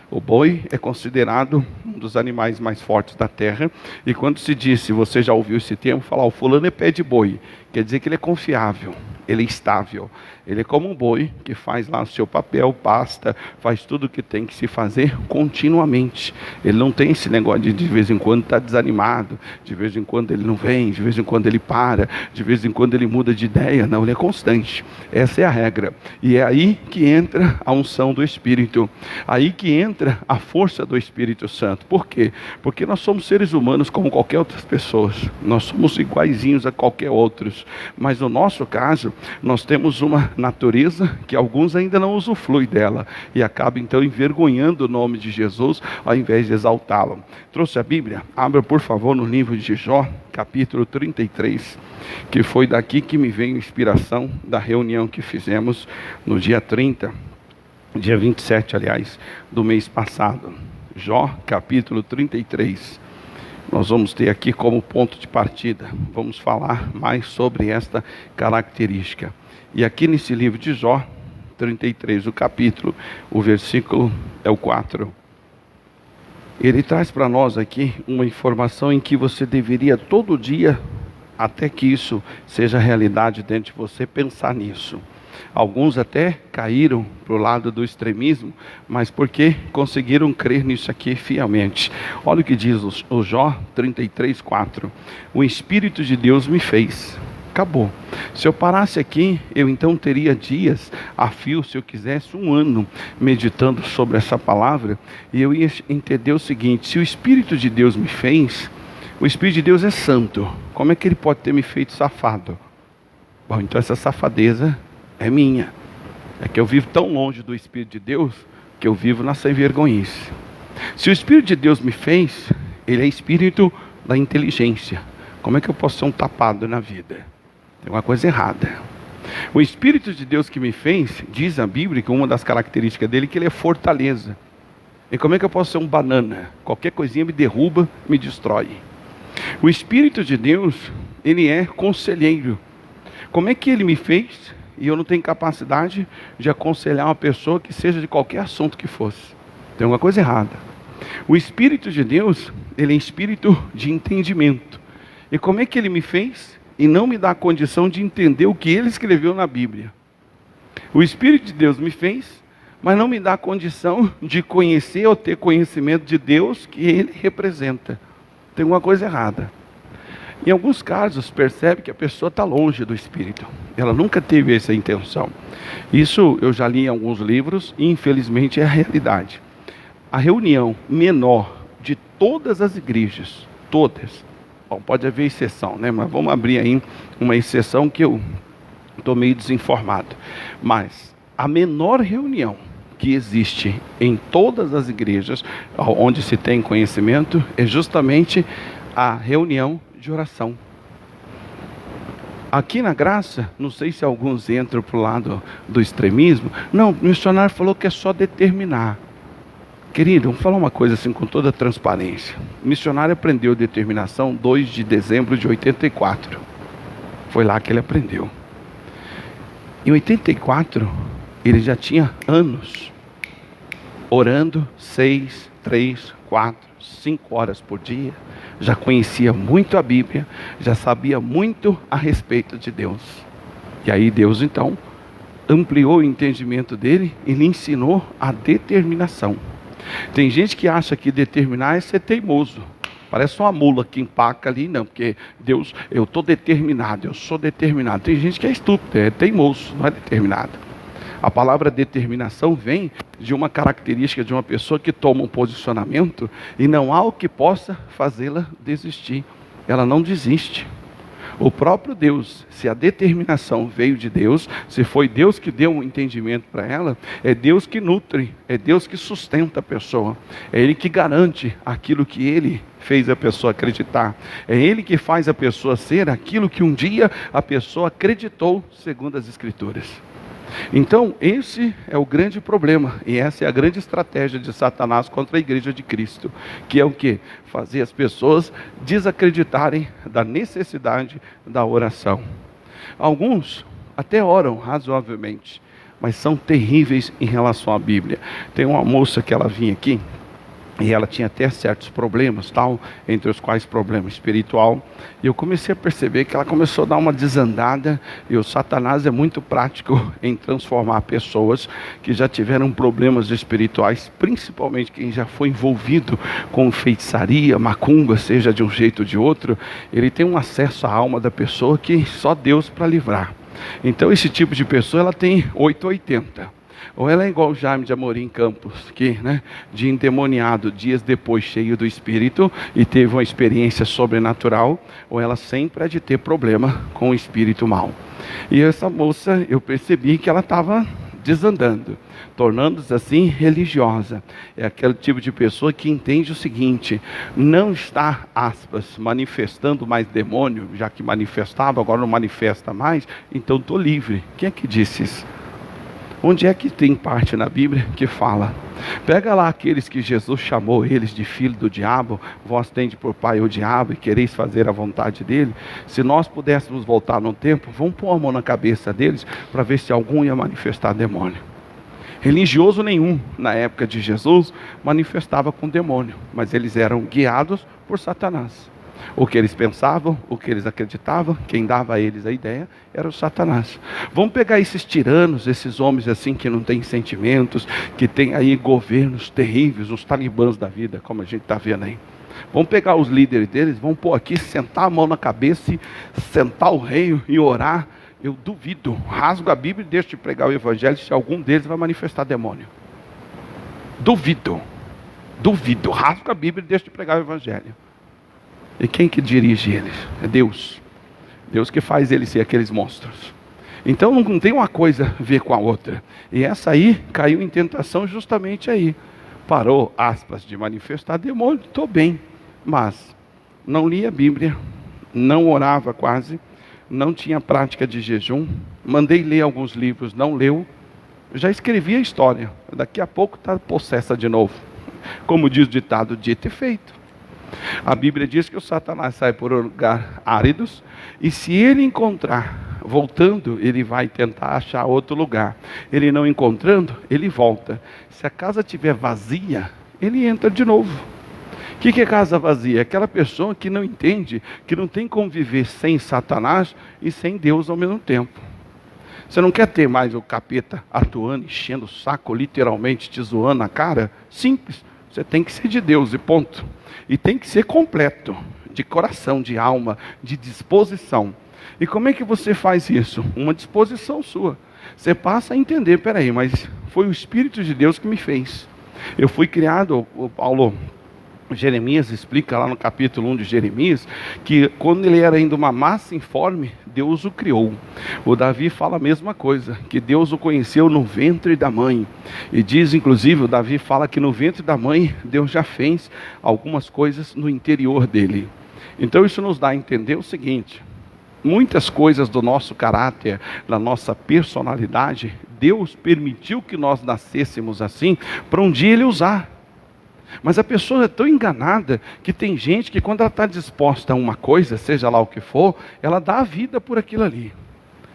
O boi é considerado um dos animais mais fortes da terra. E quando se diz, se você já ouviu esse termo, falar o fulano é pé de boi, quer dizer que ele é confiável, ele é estável. Ele é como um boi que faz lá o seu papel, pasta, faz tudo o que tem que se fazer continuamente. Ele não tem esse negócio de vez em quando estar desanimado, de vez em quando ele não vem, de vez em quando ele para, de vez em quando ele muda de ideia. Não, ele é constante. Essa é a regra. E é aí que entra a unção do Espírito. Aí que entra a força do Espírito Santo. Por quê? Porque nós somos seres humanos como qualquer outras pessoas. Nós somos iguaizinhos a qualquer outros. Mas no nosso caso, nós temos uma natureza que alguns ainda não usufruem dela e acabam então envergonhando o nome de Jesus ao invés de exaltá-lo. Trouxe a Bíblia? Abra por favor no livro de Jó, capítulo 33, que foi daqui que me veio a inspiração da reunião que fizemos no dia 30, dia 27, aliás, do mês passado. Jó, capítulo 33. Nós vamos ter aqui como ponto de partida, vamos falar mais sobre esta característica. E aqui nesse livro de Jó, 33, o capítulo, o versículo é o 4. Ele traz para nós aqui uma informação em que você deveria todo dia, até que isso seja realidade dentro de você, pensar nisso. Alguns até caíram para o lado do extremismo, mas porque conseguiram crer nisso aqui fielmente. Olha o que diz o Jó 33, 4. O Espírito de Deus me fez. Acabou. Se eu parasse aqui, eu então teria dias a fio, se eu quisesse, um ano meditando sobre essa palavra, e eu ia entender o seguinte: se o Espírito de Deus me fez, o Espírito de Deus é santo, como é que ele pode ter me feito safado? Bom, então essa safadeza é minha. É que eu vivo tão longe do Espírito de Deus, que eu vivo na sem vergonhice. Se o Espírito de Deus me fez, ele é Espírito da inteligência. Como é que eu posso ser um tapado na vida? Tem uma coisa errada. O Espírito de Deus que me fez, diz a Bíblia que uma das características dele é que ele é fortaleza. E como é que eu posso ser um banana? Qualquer coisinha me derruba, me destrói. O Espírito de Deus, ele é conselheiro. Como é que ele me fez e eu não tenho capacidade de aconselhar uma pessoa que seja de qualquer assunto que fosse? Tem uma coisa errada. O Espírito de Deus, ele é espírito de entendimento. E como é que ele me fez e não me dá a condição de entender o que ele escreveu na Bíblia? O Espírito de Deus me fez, mas não me dá a condição de conhecer ou ter conhecimento de Deus que ele representa. Tem uma coisa errada. Em alguns casos, percebe que a pessoa está longe do Espírito. Ela nunca teve essa intenção. Isso eu já li em alguns livros e infelizmente é a realidade. A reunião menor de todas as igrejas, todas, bom, pode haver exceção, né? Mas vamos abrir aí uma exceção que eu estou meio desinformado. Mas a menor reunião que existe em todas as igrejas onde se tem conhecimento é justamente a reunião de oração. Aqui na Graça, não sei se alguns entram para o lado do extremismo. Não, o missionário falou que é só determinar. Querido, vamos falar uma coisa assim com toda transparência. O missionário aprendeu determinação 2 de dezembro de 84. Foi lá que ele aprendeu. Em 84, ele já tinha anos orando 6, 3, 4, 5 horas por dia. Já conhecia muito a Bíblia, já sabia muito a respeito de Deus. E aí Deus então ampliou o entendimento dele e lhe ensinou a determinação. Tem gente que acha que determinar é ser teimoso. Parece uma mula que empaca ali, não, porque Deus, eu estou determinado, eu sou determinado. Tem gente que é estúpido, é teimoso, não é determinado. A palavra determinação vem de uma característica de uma pessoa que toma um posicionamento e não há o que possa fazê-la desistir. Ela não desiste. O próprio Deus, se a determinação veio de Deus, se foi Deus que deu um entendimento para ela, é Deus que nutre, é Deus que sustenta a pessoa, é Ele que garante aquilo que Ele fez a pessoa acreditar, é Ele que faz a pessoa ser aquilo que um dia a pessoa acreditou, segundo as Escrituras. Então, esse é o grande problema, e essa é a grande estratégia de Satanás contra a igreja de Cristo, que é o quê? Fazer as pessoas desacreditarem da necessidade da oração. Alguns até oram razoavelmente, mas são terríveis em relação à Bíblia. Tem uma moça que ela vinha aqui, e ela tinha até certos problemas, tal, entre os quais problema espiritual. E eu comecei a perceber que ela começou a dar uma desandada. E o Satanás é muito prático em transformar pessoas que já tiveram problemas espirituais, principalmente quem já foi envolvido com feitiçaria, macumba, seja de um jeito ou de outro. Ele tem um acesso à alma da pessoa que só Deus para livrar. Então esse tipo de pessoa, ela tem 880. Ou ela é igual o Jaime de Amorim Campos, que, de endemoniado, dias depois cheio do Espírito, e teve uma experiência sobrenatural, ou ela sempre há de ter problema com o espírito mau. E essa moça, eu percebi que ela estava desandando, tornando-se assim religiosa. É aquele tipo de pessoa que entende o seguinte: não está, aspas, manifestando mais demônio, já que manifestava, agora não manifesta mais, então estou livre. Quem é que disse isso? Onde é que tem parte na Bíblia que fala? Pega lá aqueles que Jesus chamou eles de filho do diabo, vós tende por pai o diabo e quereis fazer a vontade dele. Se nós pudéssemos voltar no tempo, vamos pôr a mão na cabeça deles para ver se algum ia manifestar demônio. Religioso nenhum, na época de Jesus, manifestava com demônio, mas eles eram guiados por Satanás. O que eles pensavam, o que eles acreditavam, quem dava a eles a ideia era o Satanás. Vamos pegar esses tiranos, esses homens assim que não têm sentimentos, que têm aí governos terríveis, os talibãs da vida, como a gente está vendo aí. Vamos pegar os líderes deles, vamos pôr aqui, sentar a mão na cabeça, e sentar o rei e orar. Eu duvido, rasgo a Bíblia e deixo de pregar o Evangelho se algum deles vai manifestar demônio. Duvido, rasgo a Bíblia e deixo de pregar o Evangelho. E quem que dirige eles? É Deus. Deus que faz eles ser aqueles monstros. Então não tem uma coisa a ver com a outra. E essa aí caiu em tentação justamente aí. Parou, aspas, de manifestar demônio, estou bem. Mas não lia a Bíblia, não orava quase, não tinha prática de jejum, mandei ler alguns livros, não leu. Já escrevi a história, daqui a pouco está possessa de novo. Como diz o ditado, dito e feito. A Bíblia diz que o Satanás sai por um lugar áridos, e se ele encontrar, voltando, ele vai tentar achar outro lugar. Ele não encontrando, ele volta. Se a casa estiver vazia, ele entra de novo. O que é casa vazia? É aquela pessoa que não entende, que não tem como viver sem Satanás e sem Deus ao mesmo tempo. Você não quer ter mais o capeta atuando, enchendo o saco, literalmente te zoando na cara? Simples. Você tem que ser de Deus e ponto. E tem que ser completo, de coração, de alma, de disposição. E como é que você faz isso? Uma disposição sua. Você passa a entender, peraí, mas foi o Espírito de Deus que me fez. Eu fui criado, o Paulo Jeremias explica lá no capítulo 1 de Jeremias, que quando ele era ainda uma massa informe, Deus o criou. O Davi fala a mesma coisa, que Deus o conheceu no ventre da mãe. E diz, inclusive, o Davi fala que no ventre da mãe, Deus já fez algumas coisas no interior dele. Então isso nos dá a entender o seguinte: muitas coisas do nosso caráter, da nossa personalidade, Deus permitiu que nós nascêssemos assim, para um dia Ele usar. Mas a pessoa é tão enganada que tem gente que quando ela está disposta a uma coisa, seja lá o que for, ela dá a vida por aquilo ali.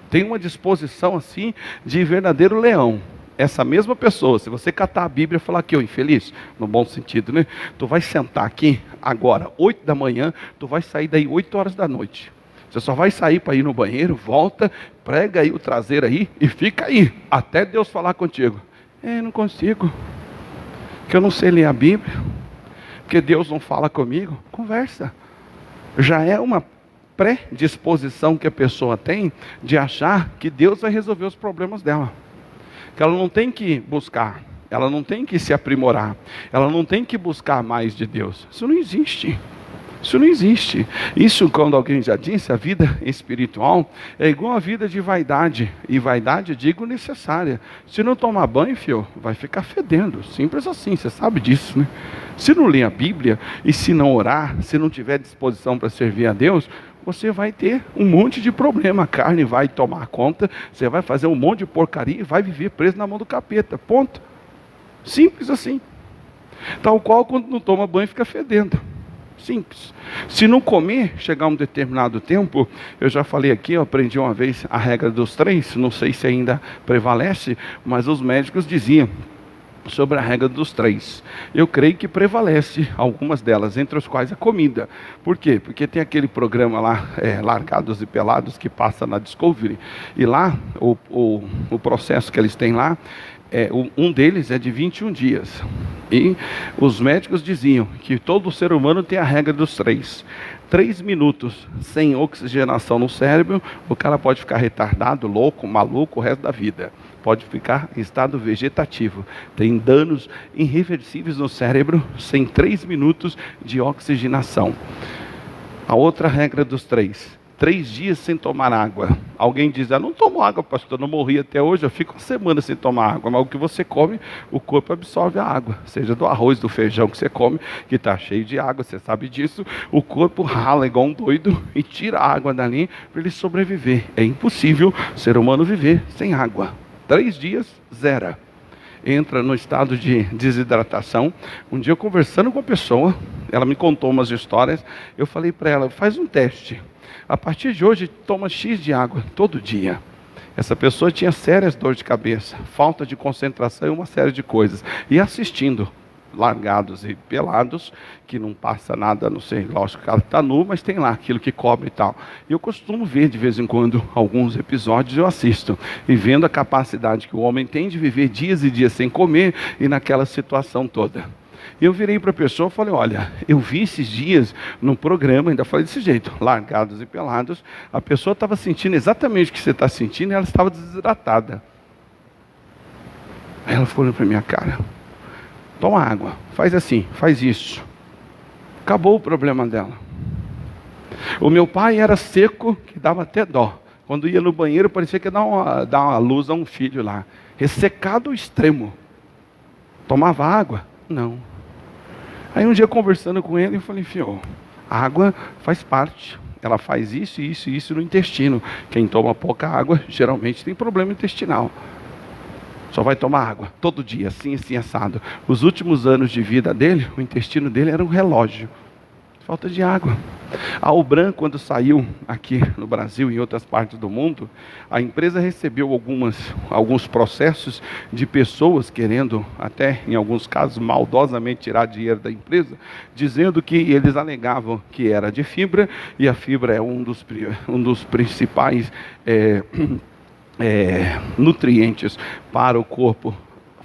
Tem uma disposição assim de verdadeiro leão. Essa mesma pessoa, se você catar a Bíblia e falar aqui, ô infeliz, no bom sentido, né? Tu vai sentar aqui agora, 8 da manhã, tu vai sair daí 8 horas da noite. Você só vai sair para ir no banheiro, volta, prega aí o traseiro aí e fica aí, até Deus falar contigo. Não consigo. Que eu não sei ler a Bíblia, porque Deus não fala comigo. Conversa. Já é uma predisposição que a pessoa tem de achar que Deus vai resolver os problemas dela. Que ela não tem que buscar, ela não tem que se aprimorar, ela não tem que buscar mais de Deus. Isso não existe. Isso não existe. Isso, quando alguém já disse, a vida espiritual é igual a vida de vaidade. E vaidade, digo, necessária. Se não tomar banho, filho, vai ficar fedendo. Simples assim, você sabe disso, né? Se não ler a Bíblia e se não orar, se não tiver disposição para servir a Deus, você vai ter um monte de problema. A carne vai tomar conta, você vai fazer um monte de porcaria e vai viver preso na mão do capeta. Ponto. Simples assim. Tal qual quando não toma banho fica fedendo. Simples. Se não comer, chegar um determinado tempo, eu já falei aqui, eu aprendi uma vez a regra dos 3, não sei se ainda prevalece, mas os médicos diziam sobre a regra dos 3. Eu creio que prevalece algumas delas, entre as quais a comida. Por quê? Porque tem aquele programa lá, Largados e Pelados, que passa na Discovery, e lá, o processo que eles têm lá, um deles é de 21 dias. E os médicos diziam que todo ser humano tem a regra dos 3. 3 minutos sem oxigenação no cérebro, o cara pode ficar retardado, louco, maluco o resto da vida. Pode ficar em estado vegetativo. Tem danos irreversíveis no cérebro sem 3 minutos de oxigenação. A outra regra dos 3. 3 dias sem tomar água. Alguém diz, não tomo água, pastor, não morri até hoje, eu fico uma semana sem tomar água. Mas o que você come, o corpo absorve a água. Seja do arroz, do feijão que você come, que está cheio de água, você sabe disso. O corpo rala igual um doido e tira a água dali para ele sobreviver. É impossível o ser humano viver sem água. 3 dias, zero. Entra no estado de desidratação. Um dia eu conversando com a pessoa, ela me contou umas histórias, eu falei para ela, faz um teste. A partir de hoje, toma X de água todo dia. Essa pessoa tinha sérias dores de cabeça, falta de concentração e uma série de coisas. E assistindo Largados e Pelados, que não passa nada, não sei, lógico que ela está nu, mas tem lá aquilo que cobre e tal. E eu costumo ver de vez em quando alguns episódios, eu assisto. E vendo a capacidade que o homem tem de viver dias e dias sem comer e naquela situação toda. Eu virei para a pessoa e falei, olha, eu vi esses dias no programa, ainda falei desse jeito, Largados e Pelados, a pessoa estava sentindo exatamente o que você está sentindo e ela estava desidratada. Aí ela falou para minha cara, toma água, faz assim, faz isso. Acabou o problema dela. O meu pai era seco, que dava até dó. Quando ia no banheiro, parecia que ia dar uma luz a um filho lá. Ressecado ao extremo. Tomava água? Não. Aí um dia conversando com ele, eu falei, filho, a água faz parte. Ela faz isso, isso e isso no intestino. Quem toma pouca água, geralmente tem problema intestinal. Só vai tomar água, todo dia, assim, assim, assado. Os últimos anos de vida dele, o intestino dele era um relógio. Falta de água. A Ubran, quando saiu aqui no Brasil e em outras partes do mundo, a empresa recebeu alguns processos de pessoas querendo, até em alguns casos, maldosamente tirar dinheiro da empresa, dizendo que eles alegavam que era de fibra, e a fibra é um dos principais nutrientes para o corpo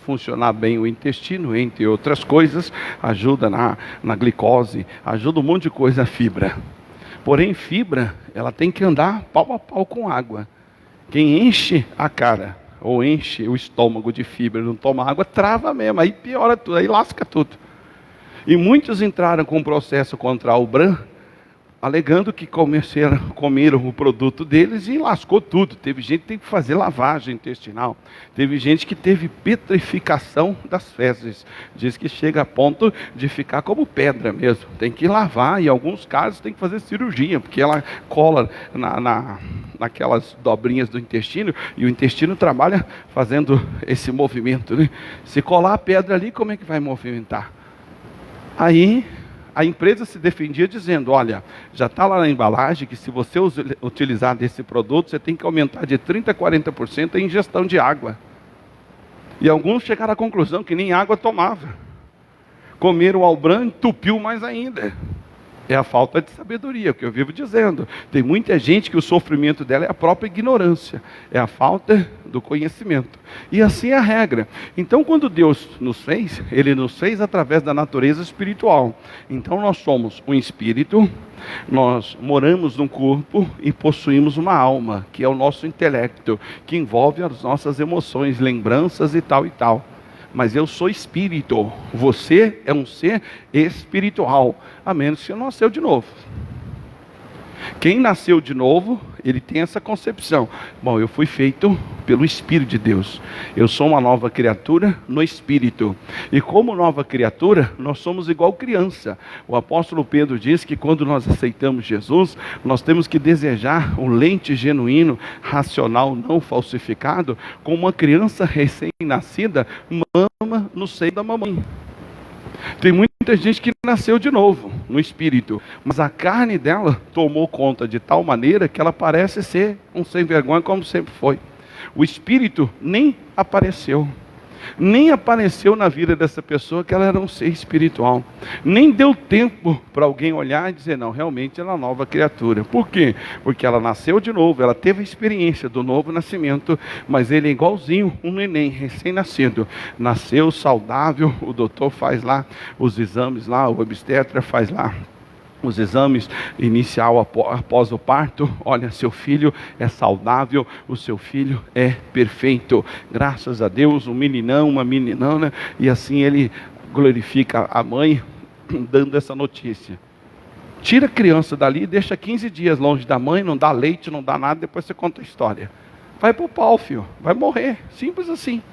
funcionar bem, o intestino, entre outras coisas, ajuda na glicose, ajuda um monte de coisa a fibra. Porém, fibra, ela tem que andar pau a pau com água. Quem enche a cara, ou enche o estômago de fibra e não toma água, trava mesmo, aí piora tudo, aí lasca tudo. E entraram com um processo contra a Ubran, alegando que comeram o produto deles e lascou tudo. Teve gente que teve que fazer lavagem intestinal. Teve gente que teve petrificação das fezes. Diz que chega a ponto de ficar como pedra mesmo. Tem que lavar, e em alguns casos tem que fazer cirurgia, porque ela cola naquelas dobrinhas do intestino, e o intestino trabalha fazendo esse movimento, né? Se colar a pedra ali, como é que vai movimentar? Aí a empresa se defendia dizendo, olha, já está lá na embalagem que se você utilizar desse produto, você tem que aumentar de 30% a 40% a ingestão de água. E alguns chegaram à conclusão que nem água tomava. Comeram o Albran, entupiu mais ainda. É a falta de sabedoria, que eu vivo dizendo. Tem muita gente que o sofrimento dela é a própria ignorância, é a falta do conhecimento. E assim é a regra. Então, quando Deus nos fez, Ele nos fez através da natureza espiritual. Então, nós somos um espírito, nós moramos num corpo e possuímos uma alma, que é o nosso intelecto, que envolve as nossas emoções, lembranças e tal e tal. mas eu sou espírito. Você é um ser espiritual, a menos que você não nasceu de novo. Quem nasceu de novo, ele tem essa concepção. Bom, eu fui feito pelo Espírito de Deus. Eu sou uma nova criatura no Espírito. E como nova criatura, nós somos igual criança. O apóstolo Pedro diz que quando nós aceitamos Jesus, nós temos que desejar um leite genuíno, racional, não falsificado, como uma criança recém-nascida mama no seio da mamãe. Tem muita gente que nasceu de novo no espírito, mas a carne dela tomou conta de tal maneira que ela parece ser um sem vergonha como sempre foi. O espírito nem apareceu na vida dessa pessoa que ela era um ser espiritual. Nem deu tempo para alguém olhar e dizer, não, realmente ela é uma nova criatura. Por quê? Porque ela nasceu de novo, ela teve a experiência do novo nascimento, mas ele é igualzinho um neném recém-nascido. Nasceu saudável, o doutor faz lá os exames lá, o obstetra faz lá os exames inicial após o parto. Olha, seu filho é saudável, o seu filho é perfeito, graças a Deus, um meninão, uma meninana, e assim ele glorifica a mãe, dando essa notícia. Tira a criança dali, deixa 15 dias longe da mãe, não dá leite, não dá nada, depois você conta a história. Vai pro pau, filho, vai morrer, simples assim.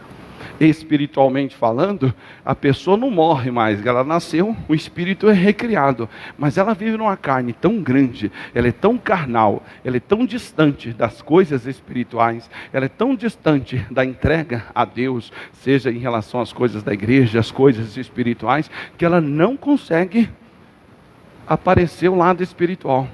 Espiritualmente falando, a pessoa não morre mais, ela nasceu, o espírito é recriado, mas ela vive numa carne tão grande, ela é tão carnal, ela é tão distante das coisas espirituais, ela é tão distante da entrega a Deus, seja em relação às coisas da igreja, às coisas espirituais, que ela não consegue aparecer o lado espiritual.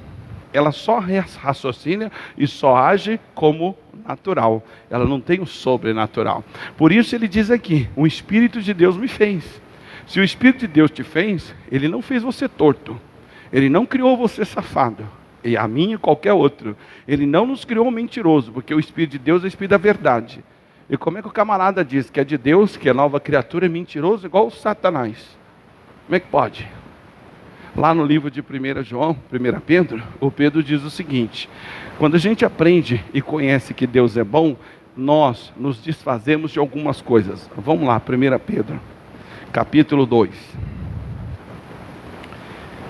Ela só raciocina e só age como natural. Ela não tem o sobrenatural. Por isso ele diz aqui, o Espírito de Deus me fez. Se o Espírito de Deus te fez, ele não fez você torto. Ele não criou você safado. E a mim e qualquer outro. Ele não nos criou mentiroso, porque o Espírito de Deus é o Espírito da verdade. E como é que o camarada diz que é de Deus, que é nova criatura, é mentiroso igual o Satanás? Como é que pode? Lá no livro de 1 João, 1 Pedro, o Pedro diz o seguinte: quando a gente aprende e conhece que Deus é bom, nós nos desfazemos de algumas coisas. Vamos lá, 1 Pedro, capítulo 2.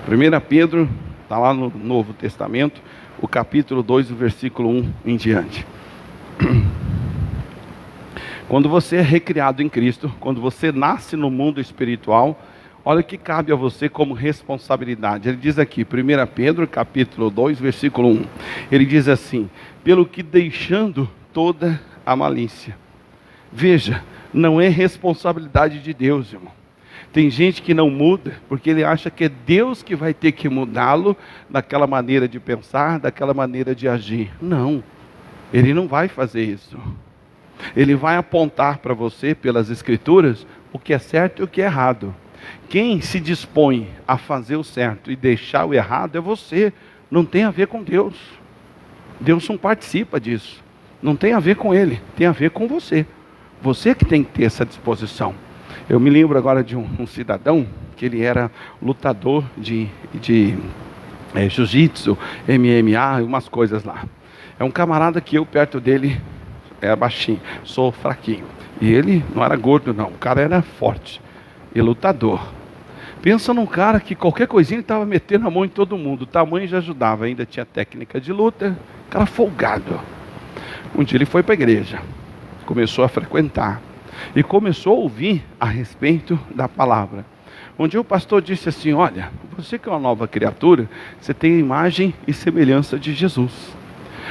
1 Pedro, está lá no Novo Testamento, o capítulo 2, o versículo 1 em diante. Quando você é recriado em Cristo, quando você nasce no mundo espiritual, olha o que cabe a você como responsabilidade. Ele diz aqui, 1 Pedro, capítulo 2, versículo 1. Ele diz assim: pelo que deixando toda a malícia. Veja, não é responsabilidade de Deus, irmão. Tem gente que não muda, porque ele acha que é Deus que vai ter que mudá-lo daquela maneira de pensar, daquela maneira de agir. Não, ele não vai fazer isso. Ele vai apontar para você, pelas Escrituras, o que é certo e o que é errado. Quem se dispõe a fazer o certo e deixar o errado é você. Não tem a ver com Deus. Deus não participa disso. Não tem a ver com Ele, tem a ver com você. Você que tem que ter essa disposição. Eu me lembro agora de um cidadão que ele era lutador de jiu-jitsu, MMA, umas coisas lá. É um camarada que eu perto dele era baixinho, sou fraquinho. E ele não era gordo não, o cara era forte e lutador. Pensa num cara que qualquer coisinha ele estava metendo a mão em todo mundo. O tamanho já ajudava, ainda tinha técnica de luta. Cara folgado. Um dia ele foi para a igreja, começou a frequentar e começou a ouvir a respeito da palavra. Um dia o pastor disse assim: olha, você que é uma nova criatura, você tem a imagem e semelhança de Jesus.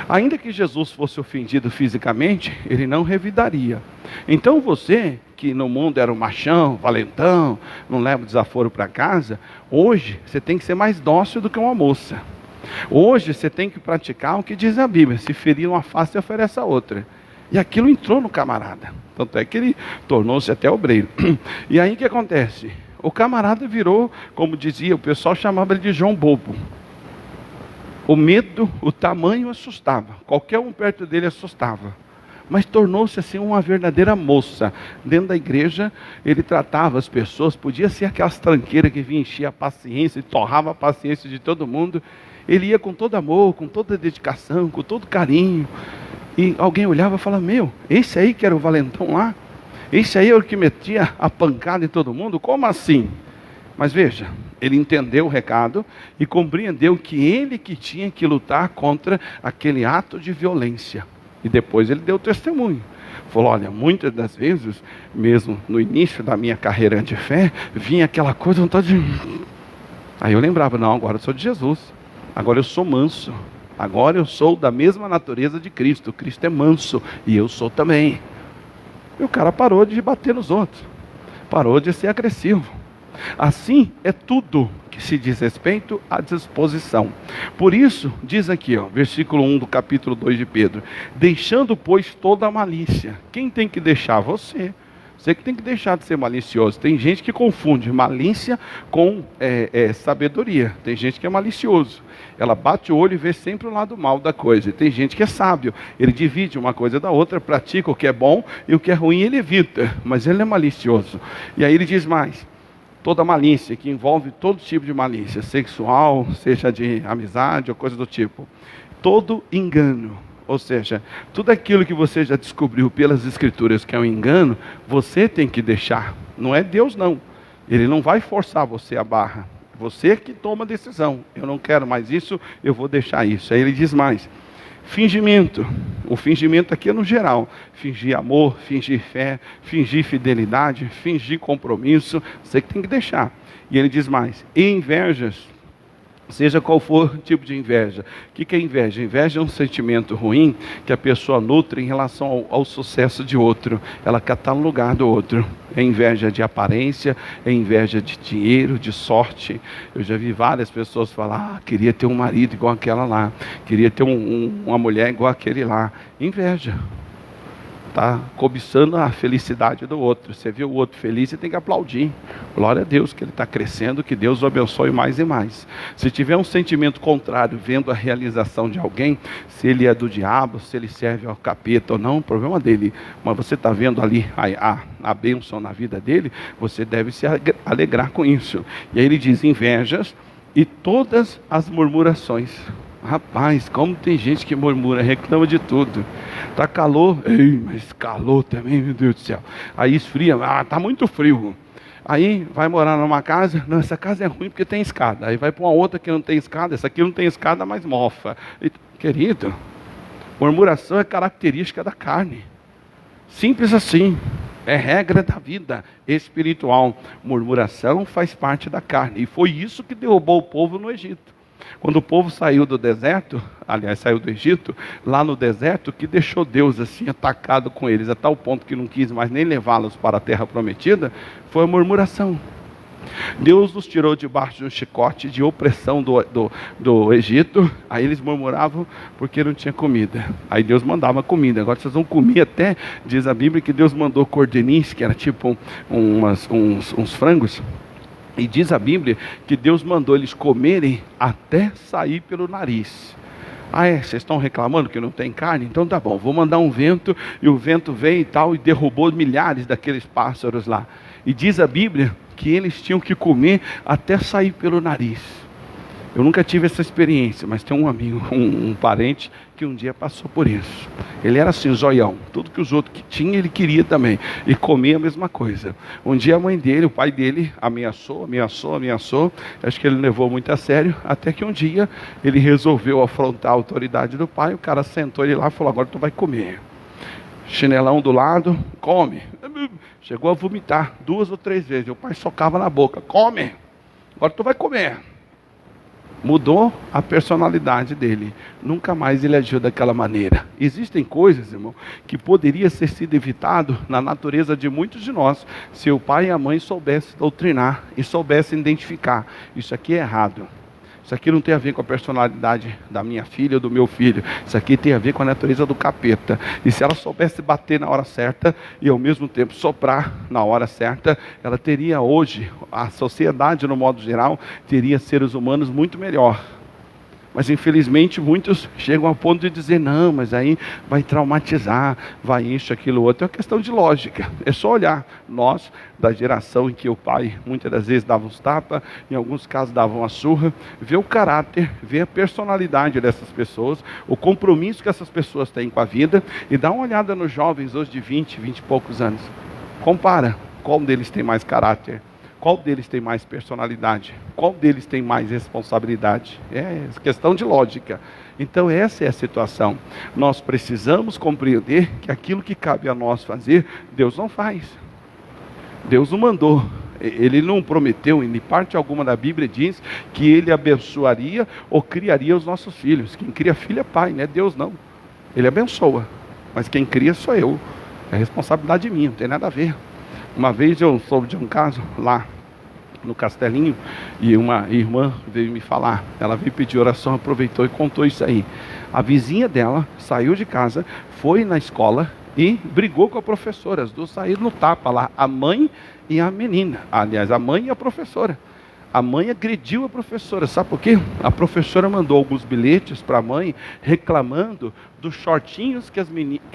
Ainda que Jesus fosse ofendido fisicamente, ele não revidaria. Então você, que no mundo era um machão, valentão, não leva desaforo para casa, hoje você tem que ser mais dócil do que uma moça. Hoje você tem que praticar o que diz a Bíblia: se ferir uma face, oferece a outra. E aquilo entrou no camarada. Tanto é que ele tornou-se até obreiro. E aí o que acontece? O camarada virou, como dizia, o pessoal chamava ele de João Bobo. O medo, o tamanho assustava. Qualquer um perto dele assustava. Mas tornou-se assim uma verdadeira moça. Dentro da igreja, ele tratava as pessoas. Podia ser aquelas tranqueiras que vinha encher a paciência e torrava a paciência de todo mundo. Ele ia com todo amor, com toda dedicação, com todo carinho. E alguém olhava e falava: meu, esse aí que era o valentão lá? Esse aí é o que metia a pancada em todo mundo? Como assim? Mas veja, ele entendeu o recado e compreendeu que ele que tinha que lutar contra aquele ato de violência. E depois ele deu testemunho. Falou, olha, muitas das vezes, mesmo no início da minha carreira de fé, vinha aquela coisa, vontade de... Aí eu lembrava, não, agora eu sou de Jesus. Agora eu sou manso. Agora eu sou da mesma natureza de Cristo. Cristo é manso e eu sou também. E o cara parou de bater nos outros. Parou de ser agressivo. Assim é tudo que se diz respeito à disposição. Por isso, diz aqui, versículo 1 do capítulo 2 de Pedro: deixando, pois, toda a malícia. Quem tem que deixar? Você. Você que tem que deixar de ser malicioso. Tem gente que confunde malícia com sabedoria. Tem gente que é malicioso. Ela bate o olho e vê sempre o lado mal da coisa. E tem gente que é sábio. Ele divide uma coisa da outra, pratica o que é bom e o que é ruim ele evita. Mas ele é malicioso. E aí ele diz mais: toda malícia, que envolve todo tipo de malícia, sexual, seja de amizade ou coisa do tipo. Todo engano. Ou seja, tudo aquilo que você já descobriu pelas Escrituras que é um engano, você tem que deixar. Não é Deus não. Ele não vai forçar você a barra. Você que toma a decisão. Eu não quero mais isso, eu vou deixar isso. Aí ele diz mais: fingimento. O fingimento aqui é no geral. Fingir amor, fingir fé, fingir fidelidade, fingir compromisso. Você que tem que deixar. E ele diz mais: e invejas. Seja qual for o tipo de inveja. O que é inveja? Inveja é um sentimento ruim que a pessoa nutre em relação ao sucesso de outro. Ela quer estar no lugar do outro. É inveja de aparência, é inveja de dinheiro, de sorte. Eu já vi várias pessoas falar: queria ter um marido igual aquela lá, queria ter uma mulher igual aquele lá. Inveja. Está cobiçando a felicidade do outro. Você vê o outro feliz, você tem que aplaudir. Glória a Deus que ele está crescendo, que Deus o abençoe mais e mais. Se tiver um sentimento contrário, vendo a realização de alguém, se ele é do diabo, se ele serve ao capeta ou não, o problema dele. Mas você está vendo ali a bênção na vida dele, você deve se alegrar com isso. E aí ele diz: invejas e todas as murmurações. Rapaz, como tem gente que murmura, reclama de tudo. Tá calor, ei, mas calor também, meu Deus do céu. Aí esfria, tá muito frio. Aí vai morar numa casa, não, essa casa é ruim porque tem escada. Aí vai para uma outra que não tem escada, essa aqui não tem escada, mas mofa. E, querido, murmuração é característica da carne. Simples assim. É regra da vida espiritual. Murmuração faz parte da carne. E foi isso que derrubou o povo no Egito. Quando o povo saiu do deserto, aliás, saiu do Egito, lá no deserto, que deixou Deus assim atacado com eles, a tal ponto que não quis mais nem levá-los para a terra prometida, foi a murmuração. Deus nos tirou debaixo de um chicote de opressão do Egito. Aí eles murmuravam porque não tinha comida. Aí Deus mandava comida. Agora vocês vão comer até, diz a Bíblia, que Deus mandou cordeirinhos, que era tipo uns frangos. E diz a Bíblia que Deus mandou eles comerem até sair pelo nariz. Vocês estão reclamando que não tem carne? Então tá bom, vou mandar um vento. E o vento veio e tal, e derrubou milhares daqueles pássaros lá. E diz a Bíblia que eles tinham que comer até sair pelo nariz. Eu nunca tive essa experiência, mas tem um amigo, um parente, que um dia passou por isso. Ele era assim, zoião. Tudo que os outros que tinham, ele queria também. E comia a mesma coisa. Um dia a mãe dele, o pai dele, ameaçou. Acho que ele levou muito a sério. Até que um dia, ele resolveu afrontar a autoridade do pai. O cara sentou ele lá e falou: agora tu vai comer. Chinelão do lado, come. Chegou a vomitar 2 ou 3 vezes. O pai socava na boca: come, agora tu vai comer. Mudou a personalidade dele. Nunca mais ele agiu daquela maneira. Existem coisas, irmão, que poderia ter sido evitado na natureza de muitos de nós, se o pai e a mãe soubessem doutrinar e soubessem identificar: isso aqui é errado. Isso aqui não tem a ver com a personalidade da minha filha ou do meu filho. Isso aqui tem a ver com a natureza do capeta. E se ela soubesse bater na hora certa e ao mesmo tempo soprar na hora certa, ela teria hoje, a sociedade no modo geral, teria seres humanos muito melhor. Mas infelizmente muitos chegam ao ponto de dizer: não, mas aí vai traumatizar, vai isso, aquilo, outro. É uma questão de lógica. É só olhar. Nós, da geração em que o pai muitas das vezes dava uns tapas, em alguns casos dava uma surra, ver o caráter, ver a personalidade dessas pessoas, o compromisso que essas pessoas têm com a vida, e dá uma olhada nos jovens hoje de 20 e poucos anos. Compara. Qual deles tem mais caráter? Qual deles tem mais personalidade? Qual deles tem mais responsabilidade? É questão de lógica. Então essa é a situação. Nós precisamos compreender que aquilo que cabe a nós fazer, Deus não faz. Deus não mandou. Ele não prometeu, em parte alguma da Bíblia diz que Ele abençoaria ou criaria os nossos filhos. Quem cria filho é pai, não é Deus não. Ele abençoa, mas quem cria sou eu. É responsabilidade minha, não tem nada a ver. Uma vez eu soube de um caso lá no Castelinho, e uma irmã veio me falar. Ela veio pedir oração, aproveitou e contou isso aí. A vizinha dela saiu de casa, foi na escola e brigou com a professora. As duas saíram no tapa lá, a mãe e a menina. Aliás, a mãe e a professora. A mãe agrediu a professora. Sabe por quê? A professora mandou alguns bilhetes para a mãe reclamando dos shortinhos que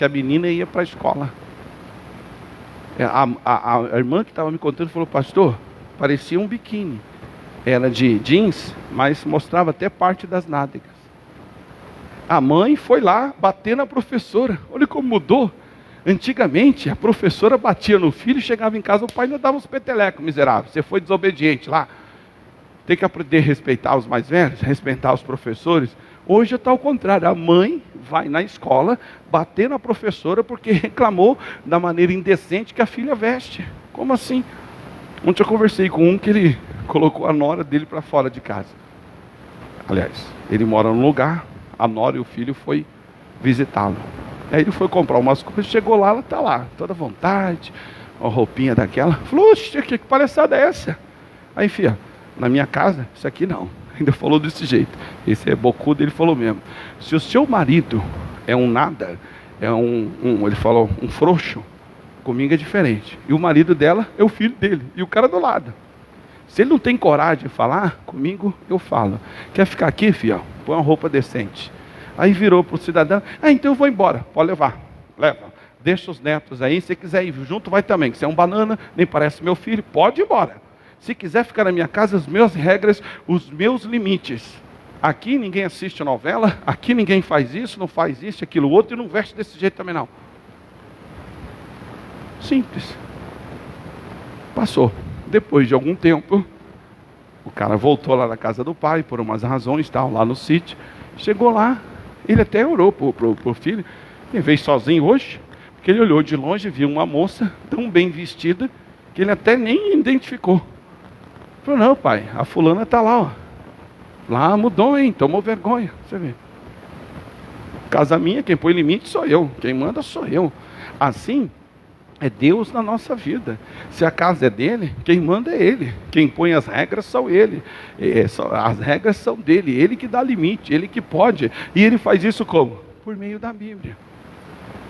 a menina ia para a escola. A irmã que estava me contando falou: pastor, parecia um biquíni. Era de jeans, mas mostrava até parte das nádegas. A mãe foi lá bater na professora. Olha como mudou. Antigamente, a professora batia no filho, chegava em casa, o pai ainda dava uns petelecos, miserável. Você foi desobediente lá. Tem que aprender a respeitar os mais velhos, respeitar os professores. Hoje está ao contrário. A mãe vai na escola bater na professora porque reclamou da maneira indecente que a filha veste. Como assim? Ontem eu conversei com um que ele colocou a nora dele para fora de casa. Aliás, ele mora num lugar, a nora e o filho foi visitá-lo. Aí ele foi comprar umas coisas, chegou lá, ela está lá, toda à vontade, uma roupinha daquela. Falou: oxe, que palhaçada é essa? Aí, filha, na minha casa, isso aqui não. Ainda falou desse jeito. Esse é bocudo, ele falou mesmo. Se o seu marido é um nada, é ele falou, um frouxo, comigo é diferente. E o marido dela é o filho dele, e o cara do lado. Se ele não tem coragem de falar, comigo eu falo. Quer ficar aqui, filha? Põe uma roupa decente. Aí virou para o cidadão: então eu vou embora. Pode levar, leva. Deixa os netos aí, se quiser ir junto, vai também. Que você é um banana, nem parece meu filho, pode ir embora. Se quiser ficar na minha casa, as minhas regras, os meus limites. Aqui ninguém assiste novela, aqui ninguém faz isso, não faz isso, aquilo outro, e não veste desse jeito também não. Simples. Passou. Depois de algum tempo, o cara voltou lá na casa do pai, por umas razões, tal, lá no sítio. Chegou lá, ele até orou pro filho. Ele veio sozinho hoje, porque ele olhou de longe e viu uma moça tão bem vestida, que ele até nem identificou. Falou: não, pai, a fulana está lá, ó. Lá mudou, hein? Tomou vergonha. Você vê. Casa minha, quem põe limite sou eu. Quem manda sou eu. Assim, é Deus na nossa vida. Se a casa é dele, quem manda é ele. Quem põe as regras são ele. As regras são dele. Ele que dá limite, ele que pode. E ele faz isso como? Por meio da Bíblia.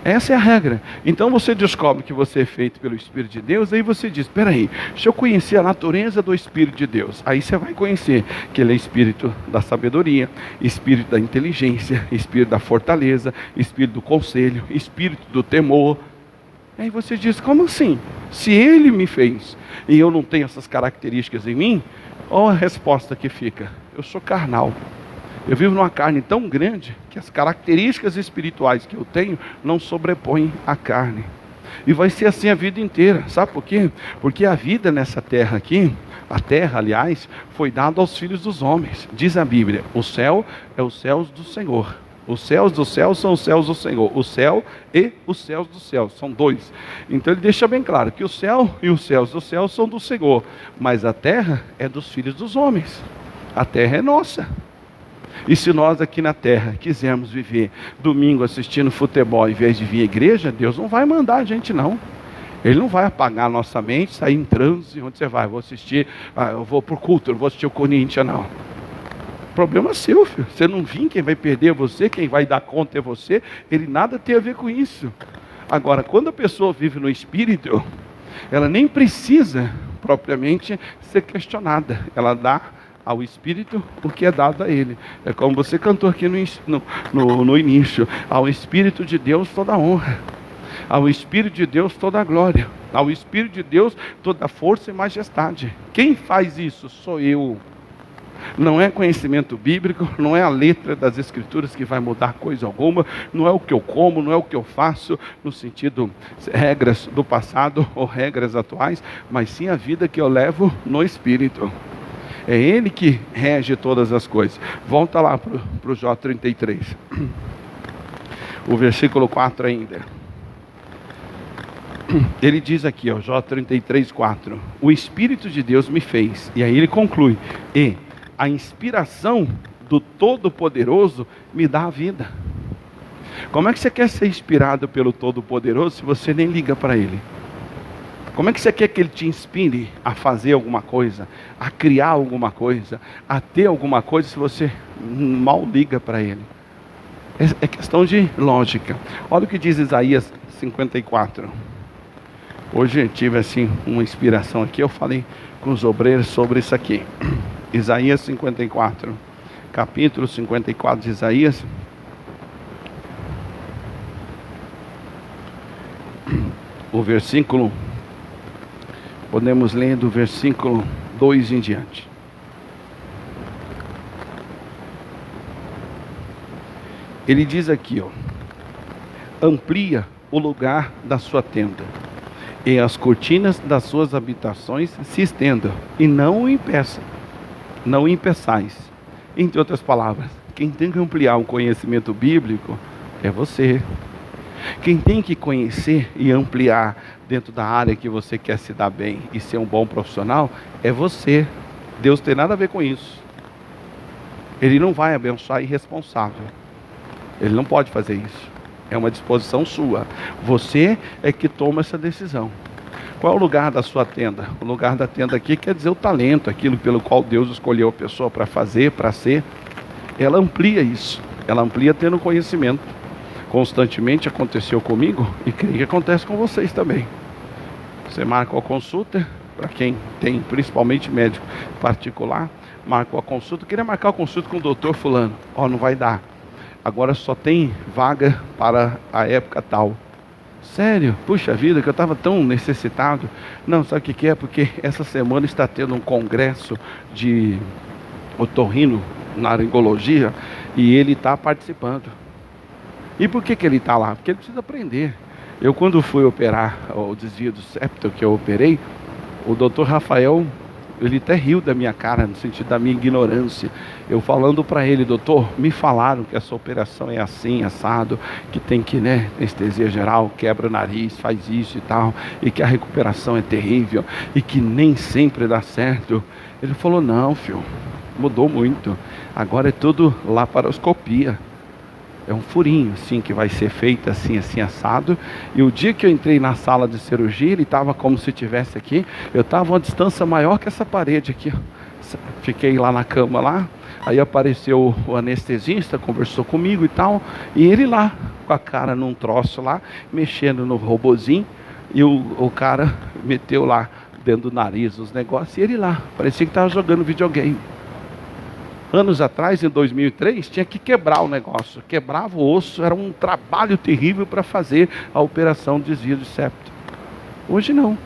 Essa é a regra. Então você descobre que você é feito pelo Espírito de Deus. Aí você diz: espera aí, deixa eu conhecer a natureza do Espírito de Deus. Aí você vai conhecer que ele é Espírito da sabedoria, Espírito da inteligência, Espírito da fortaleza, Espírito do conselho, Espírito do temor. Aí você diz: como assim? Se ele me fez e eu não tenho essas características em mim, olha a resposta que fica: eu sou carnal. Eu vivo numa carne tão grande que as características espirituais que eu tenho não sobrepõem a carne. E vai ser assim a vida inteira. Sabe por quê? Porque a vida nessa terra aqui, a terra, aliás, foi dada aos filhos dos homens. Diz a Bíblia: o céu é os céus do Senhor. Os céus dos céus são os céus do Senhor. O céu e os céus dos céus. São dois. Então ele deixa bem claro que o céu e os céus do céu são do Senhor. Mas a terra é dos filhos dos homens. A terra é nossa. E se nós aqui na terra quisermos viver domingo assistindo futebol em vez de vir à igreja, Deus não vai mandar a gente não. Ele não vai apagar a nossa mente, sair em transe. Onde você vai? Vou assistir, eu vou pro culto, eu vou assistir o Corinthians, não. Problema seu, filho. Você não vir, quem vai perder é você, quem vai dar conta é você. Ele nada tem a ver com isso. Agora, quando a pessoa vive no Espírito, ela nem precisa propriamente ser questionada. Ela dá ao Espírito o que é dado a ele. É como você cantou aqui no início: ao Espírito de Deus toda a honra, ao Espírito de Deus toda a glória, ao Espírito de Deus toda a força e majestade. Quem faz isso? Sou eu. Não é conhecimento bíblico, não é a letra das escrituras que vai mudar coisa alguma, não é o que eu como, não é o que eu faço, no sentido regras do passado ou regras atuais, mas sim a vida que eu levo no Espírito. É Ele que rege todas as coisas. Volta lá para o Jó 33. O versículo 4 ainda. Ele diz aqui, ó, Jó 33, 4. O Espírito de Deus me fez. E aí ele conclui. E a inspiração do Todo-Poderoso me dá a vida. Como é que você quer ser inspirado pelo Todo-Poderoso se você nem liga para Ele? Como é que você quer que Ele te inspire a fazer alguma coisa, a criar alguma coisa, a ter alguma coisa se você mal liga para Ele? É questão de lógica. Olha o que diz Isaías 54. Hoje eu tive assim uma inspiração aqui, eu falei com os obreiros sobre isso aqui. Isaías 54, capítulo 54 de Isaías. O versículo, podemos ler do versículo 2 em diante. Ele diz aqui, ó: amplia o lugar da sua tenda, e as cortinas das suas habitações se estendam, e não o impeçam, não o impeçais. Entre outras palavras, quem tem que ampliar o conhecimento bíblico é você. Quem tem que conhecer e ampliar dentro da área que você quer se dar bem e ser um bom profissional é você. Deus tem nada a ver com isso. Ele não vai abençoar irresponsável. Ele não pode fazer isso. É uma disposição sua. Você é que toma essa decisão. Qual é o lugar da sua tenda? O lugar da tenda aqui quer dizer o talento, aquilo pelo qual Deus escolheu a pessoa para fazer, para ser. Ela amplia isso. Ela amplia tendo conhecimento. Constantemente aconteceu comigo e creio que acontece com vocês também. Você marca a consulta, para quem tem, principalmente médico particular, marca a consulta. Queria marcar a consulta com o doutor fulano. Não vai dar. Agora só tem vaga para a época tal. Sério? Puxa vida, que eu estava tão necessitado. Não, sabe o que é? Porque essa semana está tendo um congresso de otorrino na laringologia e ele está participando. E por que ele está lá? Porque ele precisa aprender. Eu, quando fui operar o desvio do septo que eu operei, o doutor Rafael, ele até riu da minha cara, no sentido da minha ignorância. Eu falando para ele: doutor, me falaram que essa operação é assim, assado, que tem que, anestesia geral, quebra o nariz, faz isso e tal, e que a recuperação é terrível, e que nem sempre dá certo. Ele falou: não, filho, mudou muito. Agora é tudo laparoscopia. É um furinho, assim, que vai ser feito assim, assim, assado. E o dia que eu entrei na sala de cirurgia, ele estava como se estivesse aqui. Eu estava a uma distância maior que essa parede aqui. Fiquei lá na cama lá. Aí apareceu o anestesista, conversou comigo e tal. E ele lá, com a cara num troço lá, mexendo no robozinho. E o cara meteu lá dentro do nariz os negócios. E ele lá, parecia que estava jogando videogame. Anos atrás, em 2003, tinha que quebrar o negócio. Quebrava o osso, era um trabalho terrível para fazer a operação de desvio de septo. Hoje não.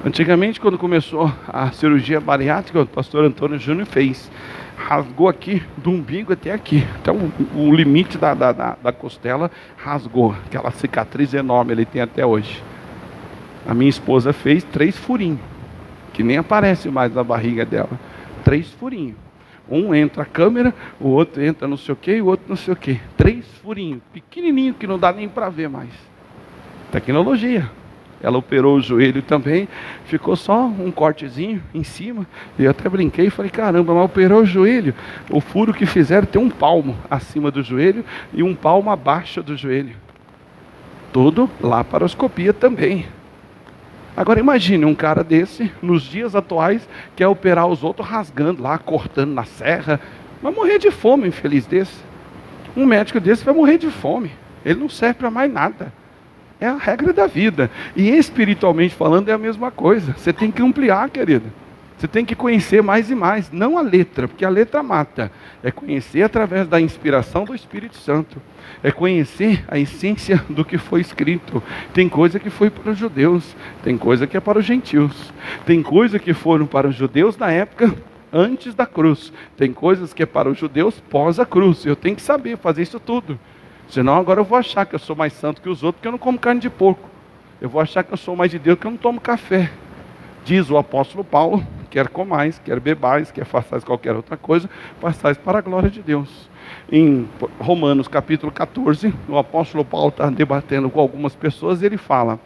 Antigamente, quando começou a cirurgia bariátrica, o pastor Antônio Júnior fez. Rasgou aqui, do umbigo até aqui. Então, o limite da costela rasgou. Aquela cicatriz enorme ele tem até hoje. A minha esposa fez 3 furinhos, que nem aparece mais na barriga dela. 3 furinhos. Um entra a câmera, o outro entra não sei o que, e o outro não sei o que. 3 furinhos, pequenininho, que não dá nem para ver mais. Tecnologia. Ela operou o joelho também, ficou só um cortezinho em cima. E eu até brinquei e falei: caramba, mas operou o joelho. O furo que fizeram tem 1 palmo acima do joelho e 1 palmo abaixo do joelho. Tudo laparoscopia também. Agora imagine um cara desse, nos dias atuais, quer operar os outros rasgando lá, cortando na serra. Vai morrer de fome, infeliz desse. Um médico desse vai morrer de fome. Ele não serve para mais nada. É a regra da vida. E espiritualmente falando é a mesma coisa. Você tem que ampliar, querida. Você tem que conhecer mais e mais. Não a letra, porque a letra mata. É conhecer através da inspiração do Espírito Santo. É conhecer a essência do que foi escrito. Tem coisa que foi para os judeus. Tem coisa que é para os gentios. Tem coisa que foram para os judeus na época antes da cruz. Tem coisas que é para os judeus pós a cruz. Eu tenho que saber fazer isso tudo. Senão agora eu vou achar que eu sou mais santo que os outros, porque eu não como carne de porco. Eu vou achar que eu sou mais de Deus, porque eu não tomo café. Diz o apóstolo Paulo, quer comais, quer bebais, quer façais qualquer outra coisa, façais para a glória de Deus. Em Romanos capítulo 14, o apóstolo Paulo está debatendo com algumas pessoas e ele fala: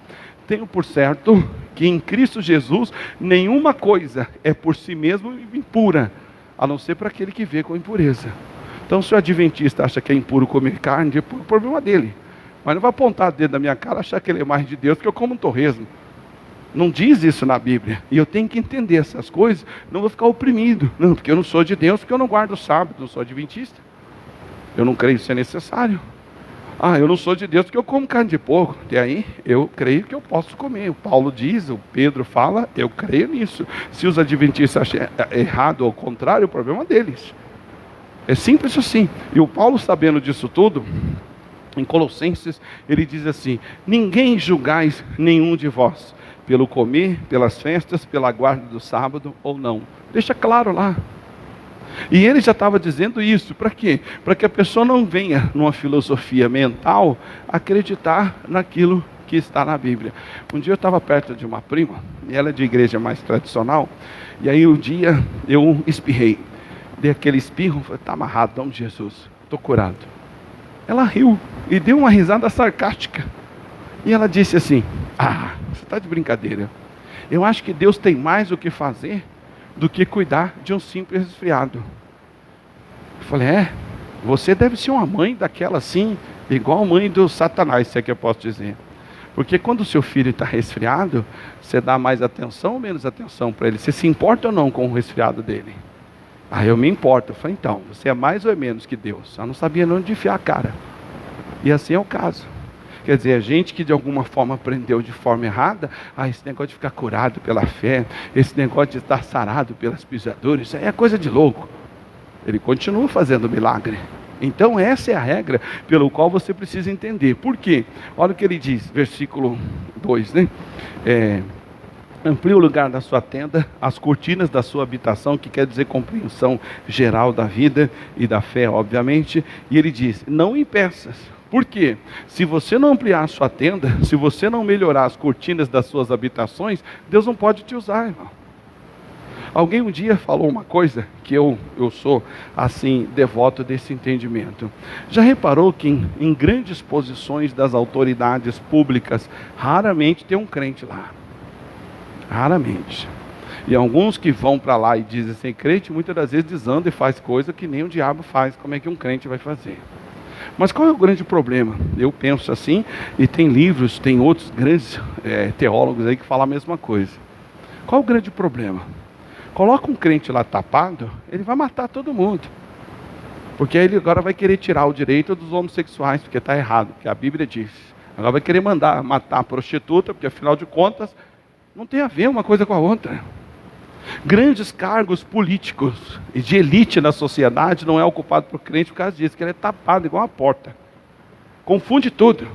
tenho por certo que em Cristo Jesus nenhuma coisa é por si mesmo impura, a não ser para aquele que vê com impureza. Então, se o adventista acha que é impuro comer carne, é o problema dele. Mas não vai apontar o dedo na minha cara e achar que ele é mais de Deus, porque eu como um torresmo. Não diz isso na Bíblia. E eu tenho que entender essas coisas, não vou ficar oprimido. Não, porque eu não sou de Deus, porque eu não guardo o sábado, não sou adventista. Eu não creio isso é necessário. Eu não sou de Deus porque eu como carne de porco. E aí eu creio que eu posso comer. O Paulo diz, o Pedro fala, eu creio nisso. Se os adventistas acham errado ou ao contrário, o problema é deles. É simples assim. E o Paulo, sabendo disso tudo, em Colossenses, ele diz assim: ninguém julgais nenhum de vós, pelo comer, pelas festas, pela guarda do sábado ou não. Deixa claro lá. E ele já estava dizendo isso, para quê? Para que a pessoa não venha numa filosofia mental acreditar naquilo que está na Bíblia. Um dia eu estava perto de uma prima, e ela é de igreja mais tradicional, e aí um dia eu espirrei. Dei aquele espirro, falei: está amarrado, em nome de Jesus, estou curado. Ela riu e deu uma risada sarcástica. E ela disse assim: você está de brincadeira. Eu acho que Deus tem mais o que fazer do que cuidar de um simples resfriado. Eu falei: você deve ser uma mãe daquela assim, igual a mãe do Satanás, se é que eu posso dizer. Porque quando o seu filho está resfriado, você dá mais atenção ou menos atenção para ele? Você se importa ou não com o resfriado dele? Eu me importo. Eu falei: então, você é mais ou é menos que Deus? Eu não sabia onde enfiar a cara. E assim é o caso. Quer dizer, a gente que de alguma forma aprendeu de forma errada, esse negócio de ficar curado pela fé, esse negócio de estar sarado pelas pisaduras, isso aí é coisa de louco. Ele continua fazendo milagre. Então essa é a regra pelo qual você precisa entender. Por quê? Olha o que ele diz, versículo 2, né? Amplie o lugar da sua tenda, as cortinas da sua habitação, que quer dizer compreensão geral da vida e da fé, obviamente. E ele diz: não impeças. Por quê? Se você não ampliar a sua tenda, se você não melhorar as cortinas das suas habitações, Deus não pode te usar, irmão. Alguém um dia falou uma coisa que eu sou assim devoto desse entendimento. Já reparou que em grandes posições das autoridades públicas, raramente tem um crente lá? Raramente. E alguns que vão para lá e dizem ser crente, muitas das vezes desandam e faz coisa que nem o diabo faz. Como é que um crente vai fazer? Mas qual é o grande problema? Eu penso assim, e tem livros, tem outros grandes teólogos aí que falam a mesma coisa. Qual é o grande problema? Coloca um crente lá tapado, ele vai matar todo mundo. Porque aí ele agora vai querer tirar o direito dos homossexuais, porque está errado, porque a Bíblia diz. Agora vai querer matar a prostituta, porque afinal de contas, não tem a ver uma coisa com a outra. Grandes cargos políticos e de elite na sociedade não é ocupado por crente por causa disso, que ele é tapado igual uma porta. Confunde tudo.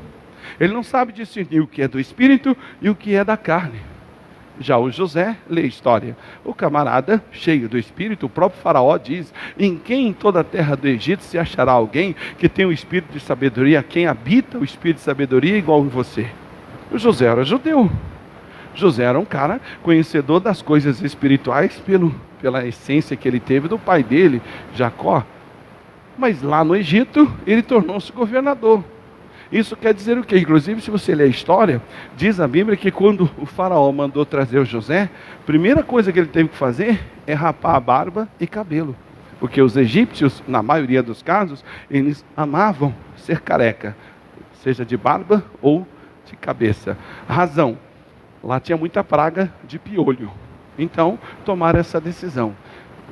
Ele não sabe discernir o que é do espírito e o que é da carne. Já o José, lê a história. O camarada, cheio do espírito, o próprio faraó diz: em quem em toda a terra do Egito se achará alguém que tem o espírito de sabedoria, quem habita o espírito de sabedoria igual em você? O José era judeu. José era um cara conhecedor das coisas espirituais pela essência que ele teve do pai dele, Jacó. Mas lá no Egito, ele tornou-se governador. Isso quer dizer o quê? Inclusive, se você ler a história, diz a Bíblia que quando o faraó mandou trazer o José, a primeira coisa que ele teve que fazer é rapar a barba e cabelo. Porque os egípcios, na maioria dos casos, eles amavam ser careca, seja de barba ou de cabeça. A razão: lá tinha muita praga de piolho. Então, tomaram essa decisão.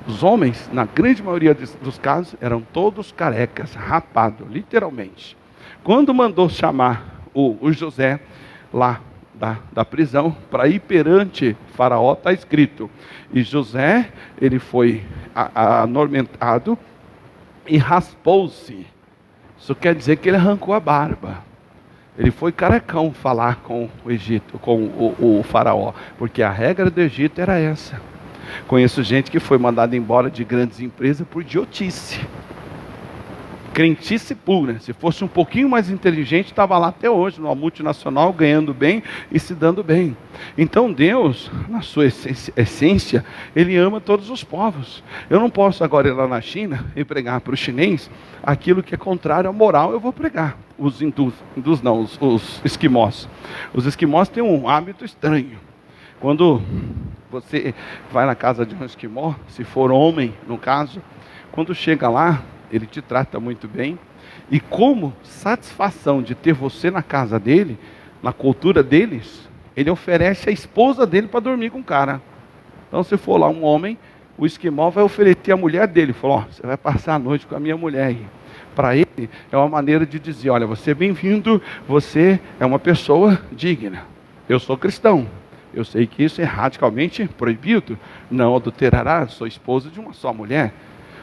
Os homens, na grande maioria dos casos, eram todos carecas, rapados, literalmente. Quando mandou chamar o José lá da prisão para ir perante Faraó, está escrito: e José, ele foi anormentado e raspou-se. Isso quer dizer que ele arrancou a barba. Ele foi carecão falar com o Egito, com o faraó, porque a regra do Egito era essa. Conheço gente que foi mandada embora de grandes empresas por idiotice. Crentice pura. Se fosse um pouquinho mais inteligente, estava lá até hoje, numa multinacional, ganhando bem e se dando bem. Então Deus, na sua essência, Ele ama todos os povos. Eu não posso agora ir lá na China e pregar para o chinês aquilo que é contrário à moral. Eu vou pregar. Os os esquimós. Os esquimós têm um hábito estranho. Quando você vai na casa de um esquimó, se for homem, no caso, quando chega lá, ele te trata muito bem, e como satisfação de ter você na casa dele, na cultura deles, ele oferece a esposa dele para dormir com o cara. Então, se for lá um homem, o esquimó vai oferecer a mulher dele, falou, ó, você vai passar a noite com a minha mulher aí. Para ele, é uma maneira de dizer, olha, você é bem-vindo, você é uma pessoa digna. Eu sou cristão, eu sei que isso é radicalmente proibido, não adulterará, sou esposo de uma só mulher.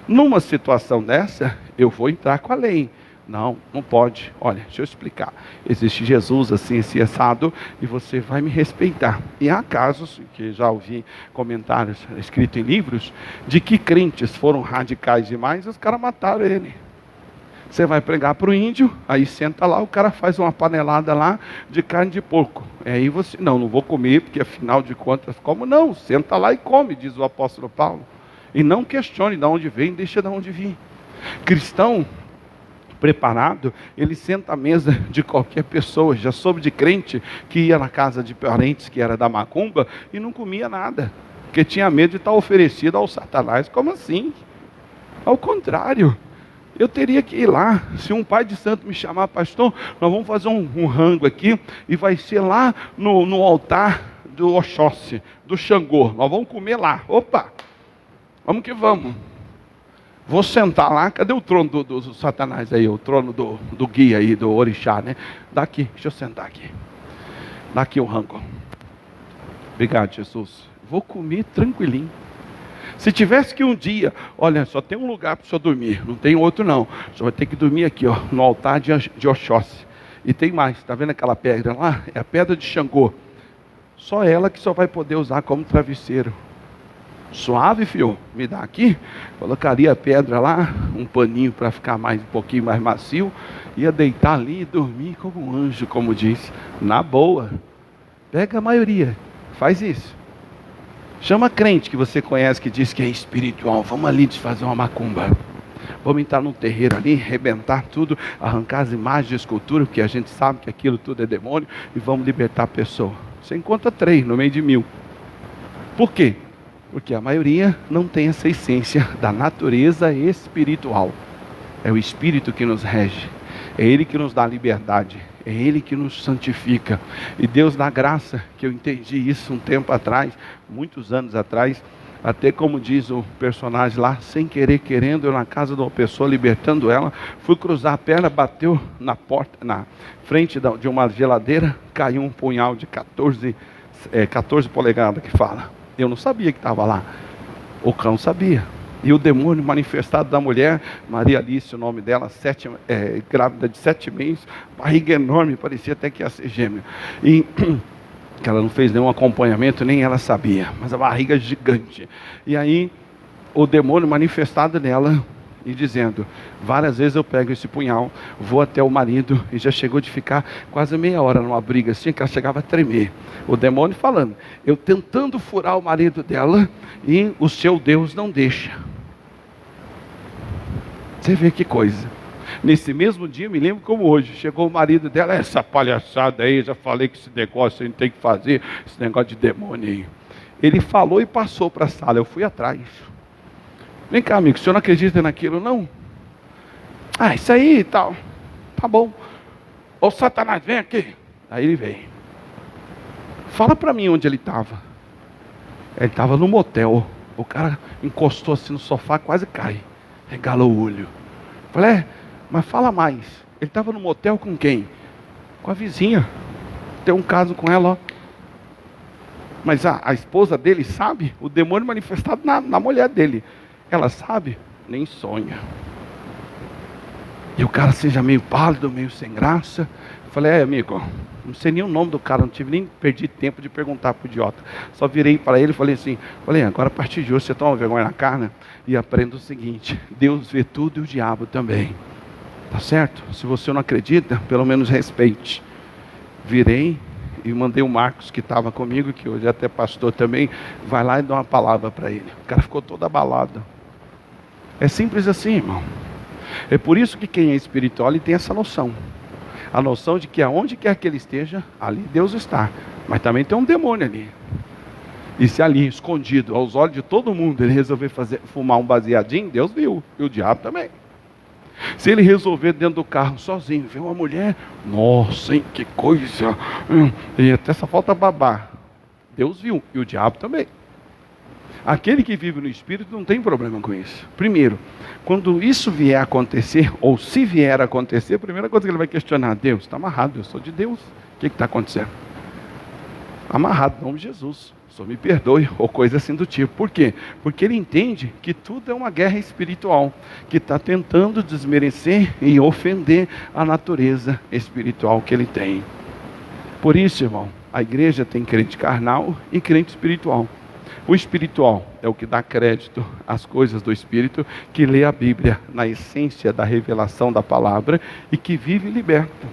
Numa situação dessa, eu vou entrar com a lei. Não, não pode. Olha, deixa eu explicar. Existe Jesus assim, esse assado, e você vai me respeitar. E há casos, que já ouvi comentários escritos em livros, de que crentes foram radicais demais e os caras mataram ele. Você vai pregar para o índio, aí senta lá, o cara faz uma panelada lá de carne de porco. E aí você, não vou comer, porque afinal de contas, como não? Senta lá e come, diz o apóstolo Paulo. E não questione de onde vem, deixa de onde vir. Cristão preparado, ele senta à mesa de qualquer pessoa. Já soube de crente que ia na casa de parentes que era da macumba e não comia nada, porque tinha medo de estar oferecido ao Satanás. Como assim? Ao contrário, eu teria que ir lá. Se um pai de santo me chamar, pastor, nós vamos fazer um rango aqui, e vai ser lá no altar do Oxóssi, do Xangô. Nós vamos comer lá. Opa! Vamos que vamos. Vou sentar lá. Cadê o trono do Satanás aí? O trono do guia aí, do orixá, né? Daqui, deixa eu sentar aqui. Daqui o rango. Obrigado, Jesus. Vou comer tranquilinho. Se tivesse que um dia, olha, só tem um lugar para o senhor dormir, não tem outro não. O senhor vai ter que dormir aqui, ó, no altar de Oxóssi. E tem mais, está vendo aquela pedra lá? É a pedra de Xangô. Só ela que só vai poder usar como travesseiro. Suave, filho, me dá aqui. Colocaria a pedra lá, um paninho para ficar um pouquinho mais macio. Ia deitar ali e dormir como um anjo, como diz. Na boa. Pega a maioria, faz isso. Chama crente que você conhece, que diz que é espiritual. Vamos ali desfazer uma macumba. Vamos entrar num terreiro ali, arrebentar tudo, arrancar as imagens de escultura, porque a gente sabe que aquilo tudo é demônio, e vamos libertar a pessoa. Você encontra 3 no meio de 1000. Por quê? Porque a maioria não tem essa essência da natureza espiritual. É o Espírito que nos rege. É Ele que nos dá liberdade. É Ele que nos santifica. E Deus dá graça, que eu entendi isso um tempo atrás, muitos anos atrás. Até como diz o personagem lá, sem querer, querendo, eu na casa de uma pessoa, libertando ela, fui cruzar a perna, bateu na porta, na frente de uma geladeira, caiu um punhal de 14 polegadas que fala. Eu não sabia que estava lá. O cão sabia. E o demônio manifestado da mulher, Maria Alice, o nome dela, grávida de 7 meses, barriga enorme, parecia até que ia ser gêmea. E que ela não fez nenhum acompanhamento, nem ela sabia, mas a barriga gigante. E aí, o demônio manifestado nela, e dizendo, várias vezes eu pego esse punhal, vou até o marido, e já chegou de ficar quase meia hora numa briga assim, que ela chegava a tremer. O demônio falando, eu tentando furar o marido dela, e o seu Deus não deixa. Você vê que coisa. Nesse mesmo dia, me lembro como hoje, chegou o marido dela, essa palhaçada aí, já falei que esse negócio a gente tem que fazer, esse negócio de demônio aí. Ele falou e passou para a sala, eu fui atrás. Vem cá, amigo, o senhor não acredita naquilo, não? Ah, isso aí e tal. Tá bom. Ô Satanás, vem aqui. Aí ele veio. Fala para mim onde ele estava. Ele estava no motel. O cara encostou assim no sofá, quase cai. Regalou o olho. Falei, mas fala mais. Ele estava no motel com quem? Com a vizinha. Tem um caso com ela, ó. Mas a esposa dele sabe? O demônio manifestado na mulher dele. Ela sabe? Nem sonha. E o cara seja meio pálido, meio sem graça. Eu falei, amigo, Não sei nem o nome do cara, não tive nem perdi tempo de perguntar pro idiota. Só virei para ele e falei assim, agora a partir de hoje você toma vergonha na cara e aprenda o seguinte, Deus vê tudo e o diabo também. Tá certo? Se você não acredita, pelo menos respeite. Virei e mandei o Marcos, que estava comigo, que hoje é até pastor também, vai lá e dá uma palavra para ele. O cara ficou todo abalado. É simples assim, irmão. É por isso que quem é espiritual, ele tem essa noção. A noção de que aonde quer que ele esteja, ali Deus está. Mas também tem um demônio ali. E se ali, escondido, aos olhos de todo mundo, ele resolver fumar um baseadinho, Deus viu. E o diabo também. Se ele resolver dentro do carro sozinho, ver uma mulher, nossa, hein, que coisa. E até só falta babar. Deus viu. E o diabo também. Aquele que vive no Espírito não tem problema com isso. Primeiro, quando isso vier a acontecer, ou se vier a acontecer, a primeira coisa que ele vai questionar, Deus, está amarrado, eu sou de Deus. O que está acontecendo? Amarrado, em nome de Jesus. Só me perdoe, ou coisa assim do tipo. Por quê? Porque ele entende que tudo é uma guerra espiritual, que está tentando desmerecer e ofender a natureza espiritual que ele tem. Por isso, irmão, a igreja tem crente carnal e crente espiritual. O espiritual é o que dá crédito às coisas do Espírito, que lê a Bíblia na essência da revelação da palavra e que vive liberto.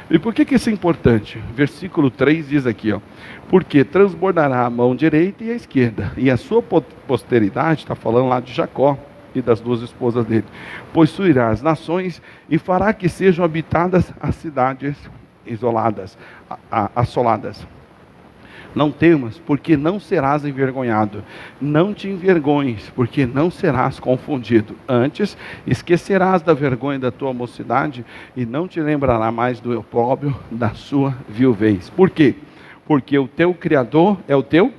E por que isso é importante? Versículo 3 diz aqui, porque transbordará a mão direita e a esquerda, e a sua posteridade, está falando lá de Jacó e das duas esposas dele, possuirá as nações e fará que sejam habitadas as cidades isoladas, assoladas. Não temas, porque não serás envergonhado. Não te envergonhes, porque não serás confundido. Antes, esquecerás da vergonha da tua mocidade e não te lembrará mais do opróbrio da sua viuvez. Por quê? Porque o teu Criador é o teu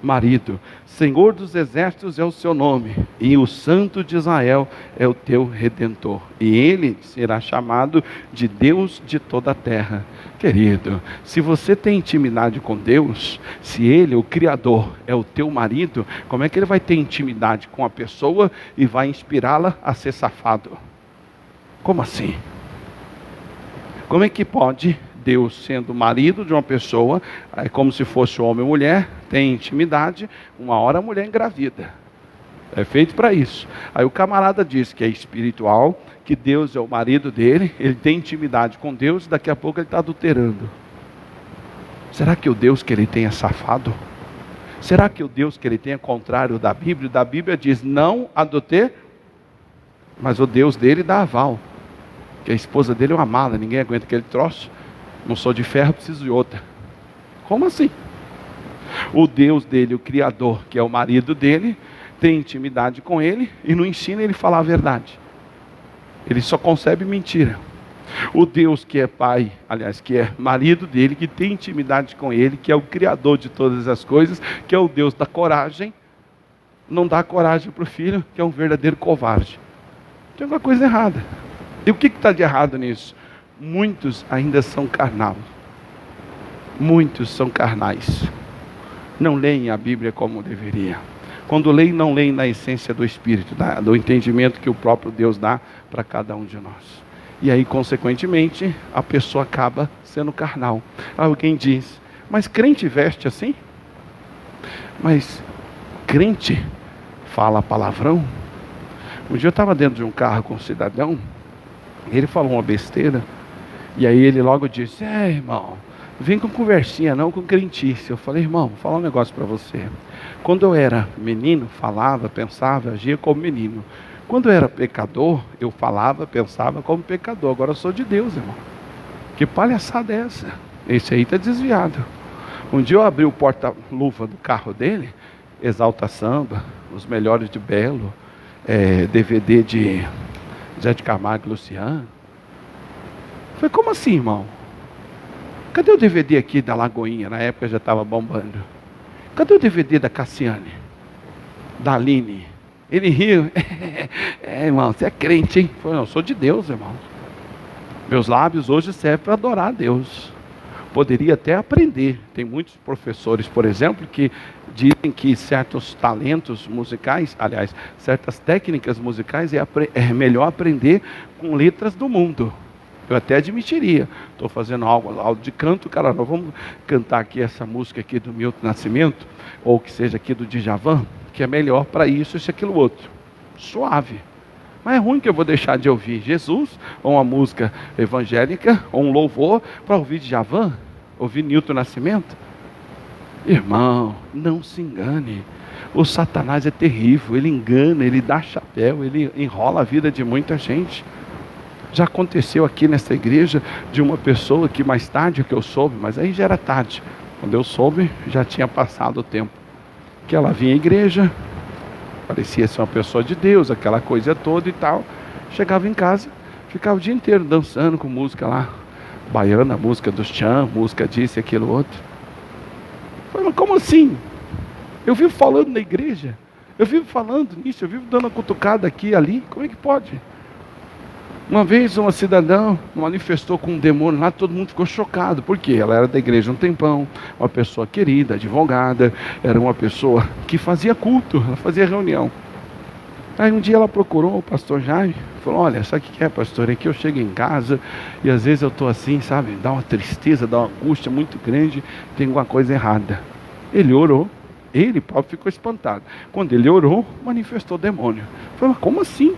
marido. Senhor dos exércitos é o seu nome. E o Santo de Israel é o teu Redentor. E ele será chamado de Deus de toda a terra. Querido, se você tem intimidade com Deus, se Ele, o Criador, é o teu marido, como é que Ele vai ter intimidade com a pessoa e vai inspirá-la a ser safado? Como assim? Como é que pode Deus, sendo marido de uma pessoa, é como se fosse homem ou mulher, tem intimidade, uma hora a mulher engravida. É feito para isso. Aí o camarada diz que é espiritual, que Deus é o marido dele, ele tem intimidade com Deus, daqui a pouco ele está adulterando. Será que o Deus que ele tem é safado? Será que o Deus que ele tem é contrário da Bíblia? Da Bíblia diz não adulter, mas o Deus dele dá aval. Que a esposa dele é uma mala, ninguém aguenta aquele troço. Não sou de ferro, preciso de outra. Como assim? O Deus dele, o Criador, que é o marido dele, tem intimidade com ele e não ensina ele a falar a verdade. Ele só concebe mentira. O Deus que é pai, aliás, que é marido dele, que tem intimidade com ele, que é o Criador de todas as coisas, que é o Deus da coragem, não dá coragem para o filho, que é um verdadeiro covarde. Tem alguma coisa errada. E o que está de errado nisso? Muitos ainda são carnais. Muitos são carnais. Não leem a Bíblia como deveria. Quando leem, não leem na essência do Espírito, do entendimento que o próprio Deus dá para cada um de nós. E aí, consequentemente, a pessoa acaba sendo carnal. Alguém diz, mas crente veste assim? Mas crente fala palavrão? Um dia eu estava dentro de um carro com um cidadão, ele falou uma besteira, e aí ele logo disse, irmão, vem com conversinha, não com crentice. Eu falei, irmão, vou falar um negócio para você. Quando eu era menino, falava, pensava, agia como menino. Quando eu era pecador, eu falava, pensava como pecador. Agora eu sou de Deus, irmão. Que palhaçada é essa? Esse aí está desviado. Um dia eu abri o porta-luva do carro dele, Exalta Samba, os melhores de Belo, DVD de Zé de Camargo e Luciano. Eu falei, como assim, irmão? Cadê o DVD aqui da Lagoinha? Na época já estava bombando. Cadê o DVD da Cassiane? Da Aline? Ele riu. Irmão, você é crente, hein? Eu falei, não, eu sou de Deus, irmão. Meus lábios hoje servem para adorar a Deus. Poderia até aprender. Tem muitos professores, por exemplo, que dizem que certos talentos musicais, aliás, certas técnicas musicais é melhor aprender com letras do mundo. Eu até admitiria, estou fazendo algo de canto, cara, nós vamos cantar aqui essa música aqui do Milton Nascimento, ou que seja aqui do Djavan, que é melhor para isso e aquilo outro. Suave. Mas é ruim que eu vou deixar de ouvir Jesus, ou uma música evangélica, ou um louvor, para ouvir Djavan, ouvir Milton Nascimento. Irmão, não se engane. O Satanás é terrível, ele engana, ele dá chapéu, ele enrola a vida de muita gente. Já aconteceu aqui nessa igreja de uma pessoa que mais tarde que eu soube, mas aí já era tarde. Quando eu soube, já tinha passado o tempo. Que ela vinha à igreja, parecia ser uma pessoa de Deus, aquela coisa toda e tal. Chegava em casa, ficava o dia inteiro dançando com música lá, baiana, música do Tchan, música disso e aquilo outro. Falei, mas como assim? Eu vivo falando na igreja, eu vivo falando nisso, eu vivo dando uma cutucada aqui e ali, como é que pode? Uma vez uma cidadã manifestou com um demônio lá, todo mundo ficou chocado, porque ela era da igreja um tempão, uma pessoa querida, advogada, era uma pessoa que fazia culto, ela fazia reunião. Aí um dia ela procurou o pastor Jaime, falou, olha, sabe o que é, pastor? É que eu chego em casa e às vezes eu estou assim, sabe, dá uma tristeza, dá uma angústia muito grande, tem alguma coisa errada. Ele orou, ele, Paulo, ficou espantado. Quando ele orou, manifestou o demônio. Falei, mas como assim?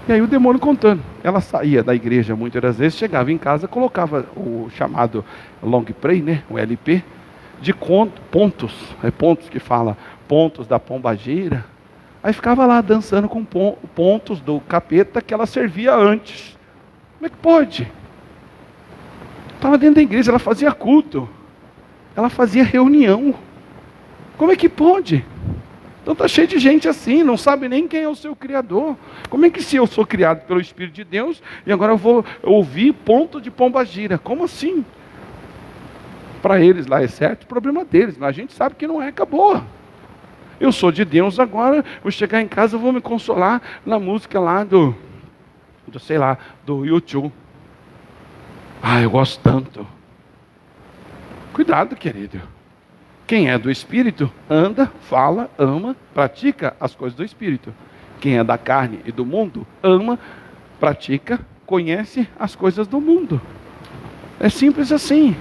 E aí o demônio contando. Ela saía da igreja muitas das vezes, chegava em casa, colocava o chamado long pray, né, o LP, de pontos, pontos que fala, pontos da pombageira. Aí ficava lá dançando com pontos do capeta que ela servia antes. Como é que pode? Estava dentro da igreja, ela fazia culto, ela fazia reunião. Como é que pode? Então está cheio de gente assim, não sabe nem quem é o seu Criador. Como é que se eu sou criado pelo Espírito de Deus e agora eu vou ouvir ponto de pombagira? Como assim? Para eles lá é certo, o problema deles, mas a gente sabe que não é, acabou. Eu sou de Deus agora, vou chegar em casa, vou me consolar na música lá do YouTube. Ah, eu gosto tanto. Cuidado, querido. Quem é do Espírito, anda, fala, ama, pratica as coisas do Espírito. Quem é da carne e do mundo, ama, pratica, conhece as coisas do mundo. É simples assim.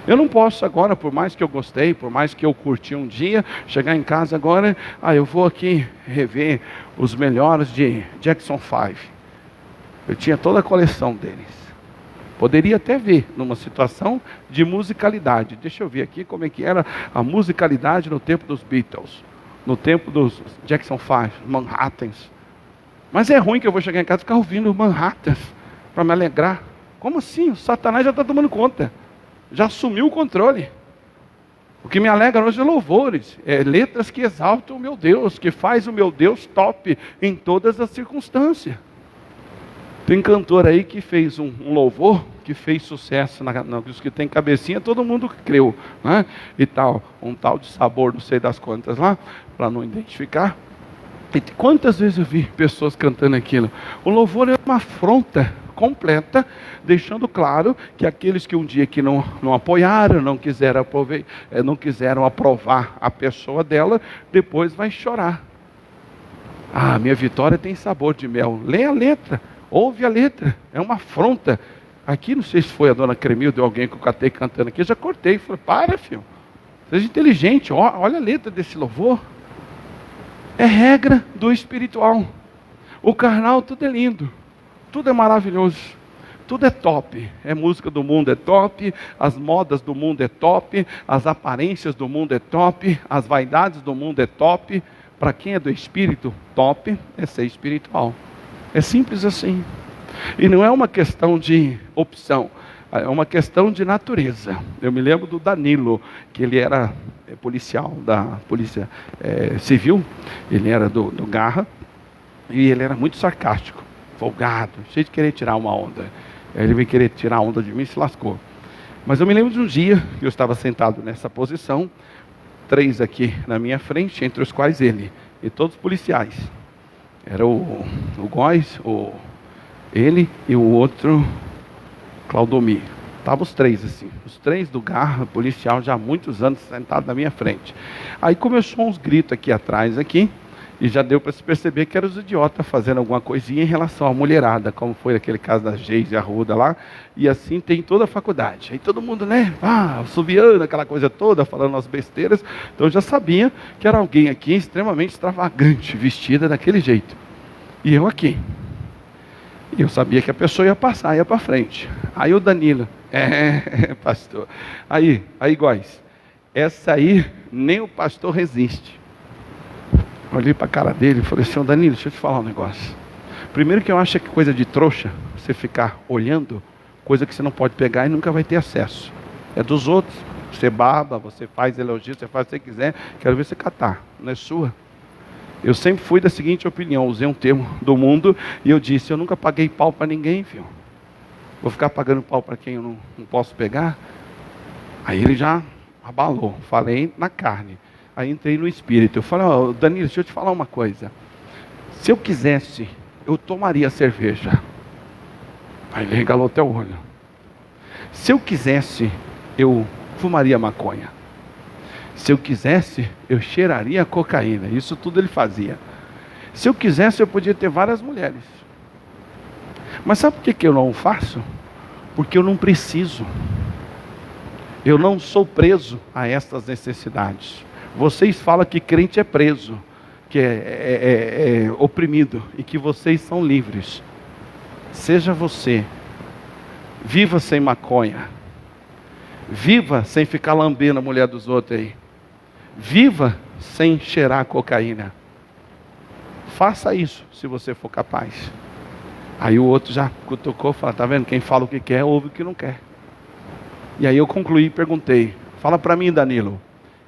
Eu não posso agora, por mais que eu gostei, por mais que eu curti um dia, chegar em casa agora, eu vou aqui rever os melhores de Jackson 5. Eu tinha toda a coleção deles. Poderia até ver numa situação de musicalidade. Deixa eu ver aqui como é que era a musicalidade no tempo dos Beatles, no tempo dos Jackson 5, Manhattans. Mas é ruim que eu vou chegar em casa e ficar ouvindo Manhattans para me alegrar. Como assim? O Satanás já está tomando conta. Já assumiu o controle. O que me alegra hoje é louvores, letras que exaltam o meu Deus, que faz o meu Deus top em todas as circunstâncias. Tem cantor aí que fez um louvor, que fez sucesso nos que tem cabecinha, todo mundo creu, né? E tal, um tal de sabor, não sei das quantas lá, para não identificar. E quantas vezes eu vi pessoas cantando aquilo? O louvor é uma afronta completa, deixando claro que aqueles que um dia que não apoiaram, não quiseram aprovar a pessoa dela, depois vai chorar. Ah, minha vitória tem sabor de mel. Lê a letra. Ouve a letra, é uma afronta. Aqui, não sei se foi a dona Cremilda ou alguém que eu catei cantando aqui, eu já cortei. Falei, para, filho, seja inteligente, olha a letra desse louvor. É regra do espiritual. O carnal tudo é lindo, tudo é maravilhoso, tudo é top. É música do mundo é top, as modas do mundo é top, as aparências do mundo é top, as vaidades do mundo é top. Para quem é do espírito, top é ser espiritual. É simples assim. E não é uma questão de opção, é uma questão de natureza. Eu me lembro do Danilo, que ele era policial da Polícia Civil, ele era do Garra, e ele era muito sarcástico, folgado, cheio de querer tirar uma onda. Ele veio querer tirar a onda de mim e se lascou. Mas eu me lembro de um dia que eu estava sentado nessa posição, 3 aqui na minha frente, entre os quais ele, e todos policiais. Era o Góes, ele e o outro, Claudomir. Estavam os 3 assim, os 3 do Garra, policial, já há muitos anos sentados na minha frente. Aí começou uns gritos aqui atrás, aqui, E já deu para se perceber que eram os idiotas fazendo alguma coisinha em relação à mulherada, como foi aquele caso da Geise Arruda lá. E assim tem toda a faculdade. Aí todo mundo, né, subiando, aquela coisa toda, falando as besteiras. Então eu já sabia que era alguém aqui extremamente extravagante, vestida daquele jeito. E eu aqui. E eu sabia que a pessoa ia passar, ia para frente. Aí o Danilo, pastor. Aí, góis, essa aí nem o pastor resiste. Olhei para a cara dele e falei assim, Danilo, deixa eu te falar um negócio. Primeiro que eu acho que coisa de trouxa, você ficar olhando, coisa que você não pode pegar e nunca vai ter acesso. É dos outros. Você baba, você faz elogio, você faz o que você quiser, quero ver você catar, não é sua. Eu sempre fui da seguinte opinião, usei um termo do mundo e eu disse, eu nunca paguei pau para ninguém, filho. Vou ficar pagando pau para quem eu não posso pegar? Aí ele já abalou, falei na carne. Aí entrei no espírito. Eu falei, Danilo, deixa eu te falar uma coisa. Se eu quisesse, eu tomaria cerveja. Aí ele regalou até o olho. Se eu quisesse, eu fumaria maconha. Se eu quisesse, eu cheiraria cocaína. Isso tudo ele fazia. Se eu quisesse, eu podia ter várias mulheres. Mas sabe por que eu não faço? Porque eu não preciso. Eu não sou preso a estas necessidades. Vocês falam que crente é preso, que é oprimido e que vocês são livres. Seja você. Viva sem maconha. Viva sem ficar lambendo a mulher dos outros aí. Viva sem cheirar cocaína. Faça isso se você for capaz. Aí o outro já cutucou e falou, tá vendo? Quem fala o que quer, ouve o que não quer. E aí eu concluí e perguntei, fala para mim, Danilo.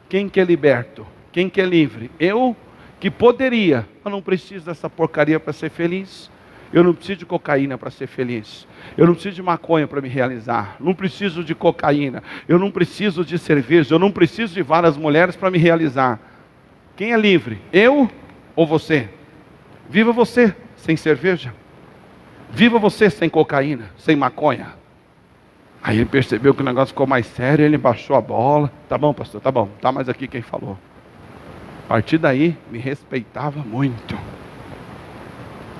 Quem que é liberto? Quem que é livre? Eu que poderia. Eu não preciso dessa porcaria para ser feliz. Eu não preciso de cocaína para ser feliz. Eu não preciso de maconha para me realizar. Não preciso de cocaína. Eu não preciso de cerveja. Eu não preciso de várias mulheres para me realizar. Quem é livre? Eu ou você? Viva você sem cerveja. Viva você sem cocaína, sem maconha. Aí ele percebeu que o negócio ficou mais sério, ele baixou a bola. Tá bom, pastor, tá bom. Tá mais aqui quem falou. A partir daí, me respeitava muito.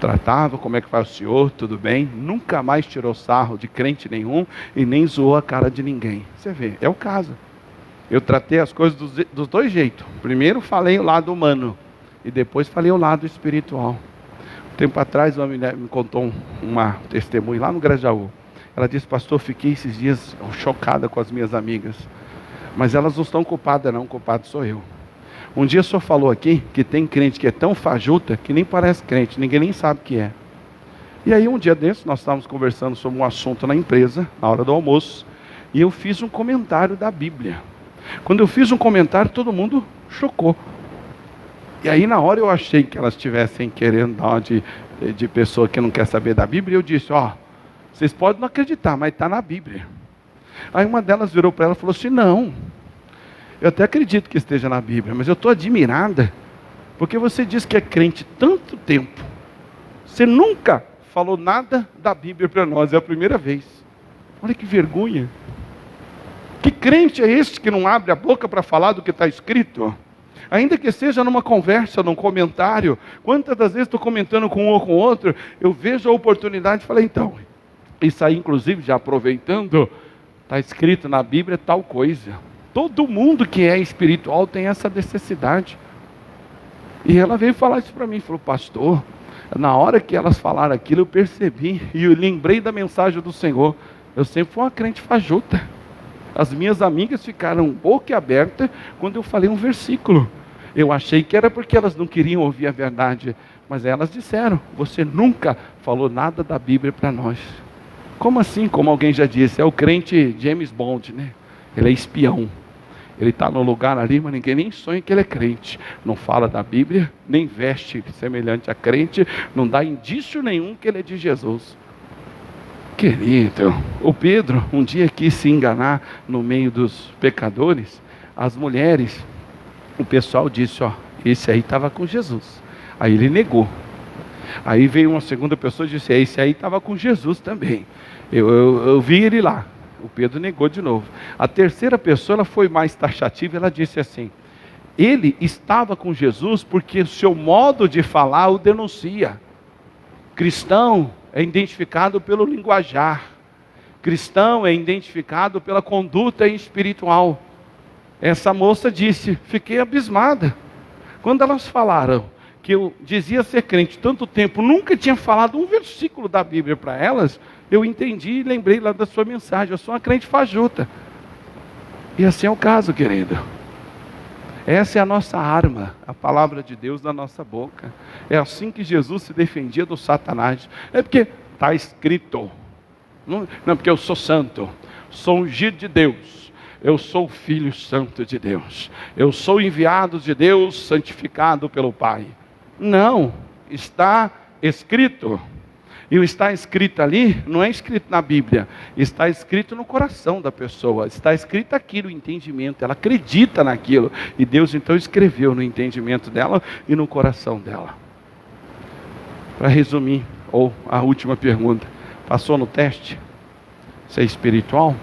Tratava, como é que faz o senhor, tudo bem. Nunca mais tirou sarro de crente nenhum e nem zoou a cara de ninguém. Você vê, é o caso. Eu tratei as coisas dos dois jeitos. Primeiro falei o lado humano e depois falei o lado espiritual. Um tempo atrás, uma mulher me contou uma testemunho lá no Grajaú. Ela disse, pastor, fiquei esses dias chocada com as minhas amigas. Mas elas não estão culpadas não, o culpado sou eu. Um dia o senhor falou aqui que tem crente que é tão fajuta que nem parece crente, ninguém nem sabe o que é. E aí um dia desses, nós estávamos conversando sobre um assunto na empresa, na hora do almoço, e eu fiz um comentário da Bíblia. Quando eu fiz um comentário, todo mundo chocou. E aí na hora eu achei que elas estivessem querendo dar uma de pessoa que não quer saber da Bíblia, e eu disse, vocês podem não acreditar, mas está na Bíblia. Aí uma delas virou para ela e falou assim, não, eu até acredito que esteja na Bíblia, mas eu estou admirada, porque você diz que é crente tanto tempo, você nunca falou nada da Bíblia para nós, é a primeira vez. Olha que vergonha. Que crente é esse que não abre a boca para falar do que está escrito? Ainda que seja numa conversa, num comentário. Quantas das vezes estou comentando com um ou com outro, eu vejo a oportunidade e falei, então, isso aí inclusive, já aproveitando, está escrito na Bíblia tal coisa. Todo mundo que é espiritual tem essa necessidade. E ela veio falar isso para mim, falou, pastor, na hora que elas falaram aquilo eu percebi, e eu lembrei da mensagem do Senhor. Eu sempre fui uma crente fajuta. As minhas amigas ficaram boquiabertas quando eu falei um versículo. Eu achei que era porque elas não queriam ouvir a verdade, mas elas disseram, você nunca falou nada da Bíblia para nós. Como assim? Como alguém já disse, é o crente James Bond, né? Ele é espião. Ele está no lugar ali, mas ninguém nem sonha que ele é crente. Não fala da Bíblia, nem veste semelhante a crente, não dá indício nenhum que ele é de Jesus. Querido, o Pedro um dia quis se enganar no meio dos pecadores. As mulheres, o pessoal disse, esse aí estava com Jesus. Aí ele negou. Aí veio uma segunda pessoa e disse, esse aí estava com Jesus também. Eu vi ele lá. O Pedro negou de novo. A terceira pessoa, ela foi mais taxativa, ela disse assim, Ele estava com Jesus porque o seu modo de falar o denuncia. Cristão é identificado pelo linguajar. Cristão é identificado pela conduta espiritual. Essa moça disse, fiquei abismada. Quando elas falaram que eu dizia ser crente tanto tempo, nunca tinha falado um versículo da Bíblia para elas, eu entendi e lembrei lá da sua mensagem. Eu sou uma crente fajuta. E assim é o caso, querido. Essa é a nossa arma, a palavra de Deus na nossa boca. É assim que Jesus se defendia do Satanás. É porque está escrito. Não porque eu sou santo, sou ungido de Deus. Eu sou o Filho Santo de Deus. Eu sou enviado de Deus, santificado pelo Pai. Não, está escrito. E o está escrito ali, não é escrito na Bíblia, está escrito no coração da pessoa, está escrito aqui no entendimento, ela acredita naquilo, e Deus então escreveu no entendimento dela e no coração dela. Para resumir, ou a última pergunta, passou no teste? Você é espiritual?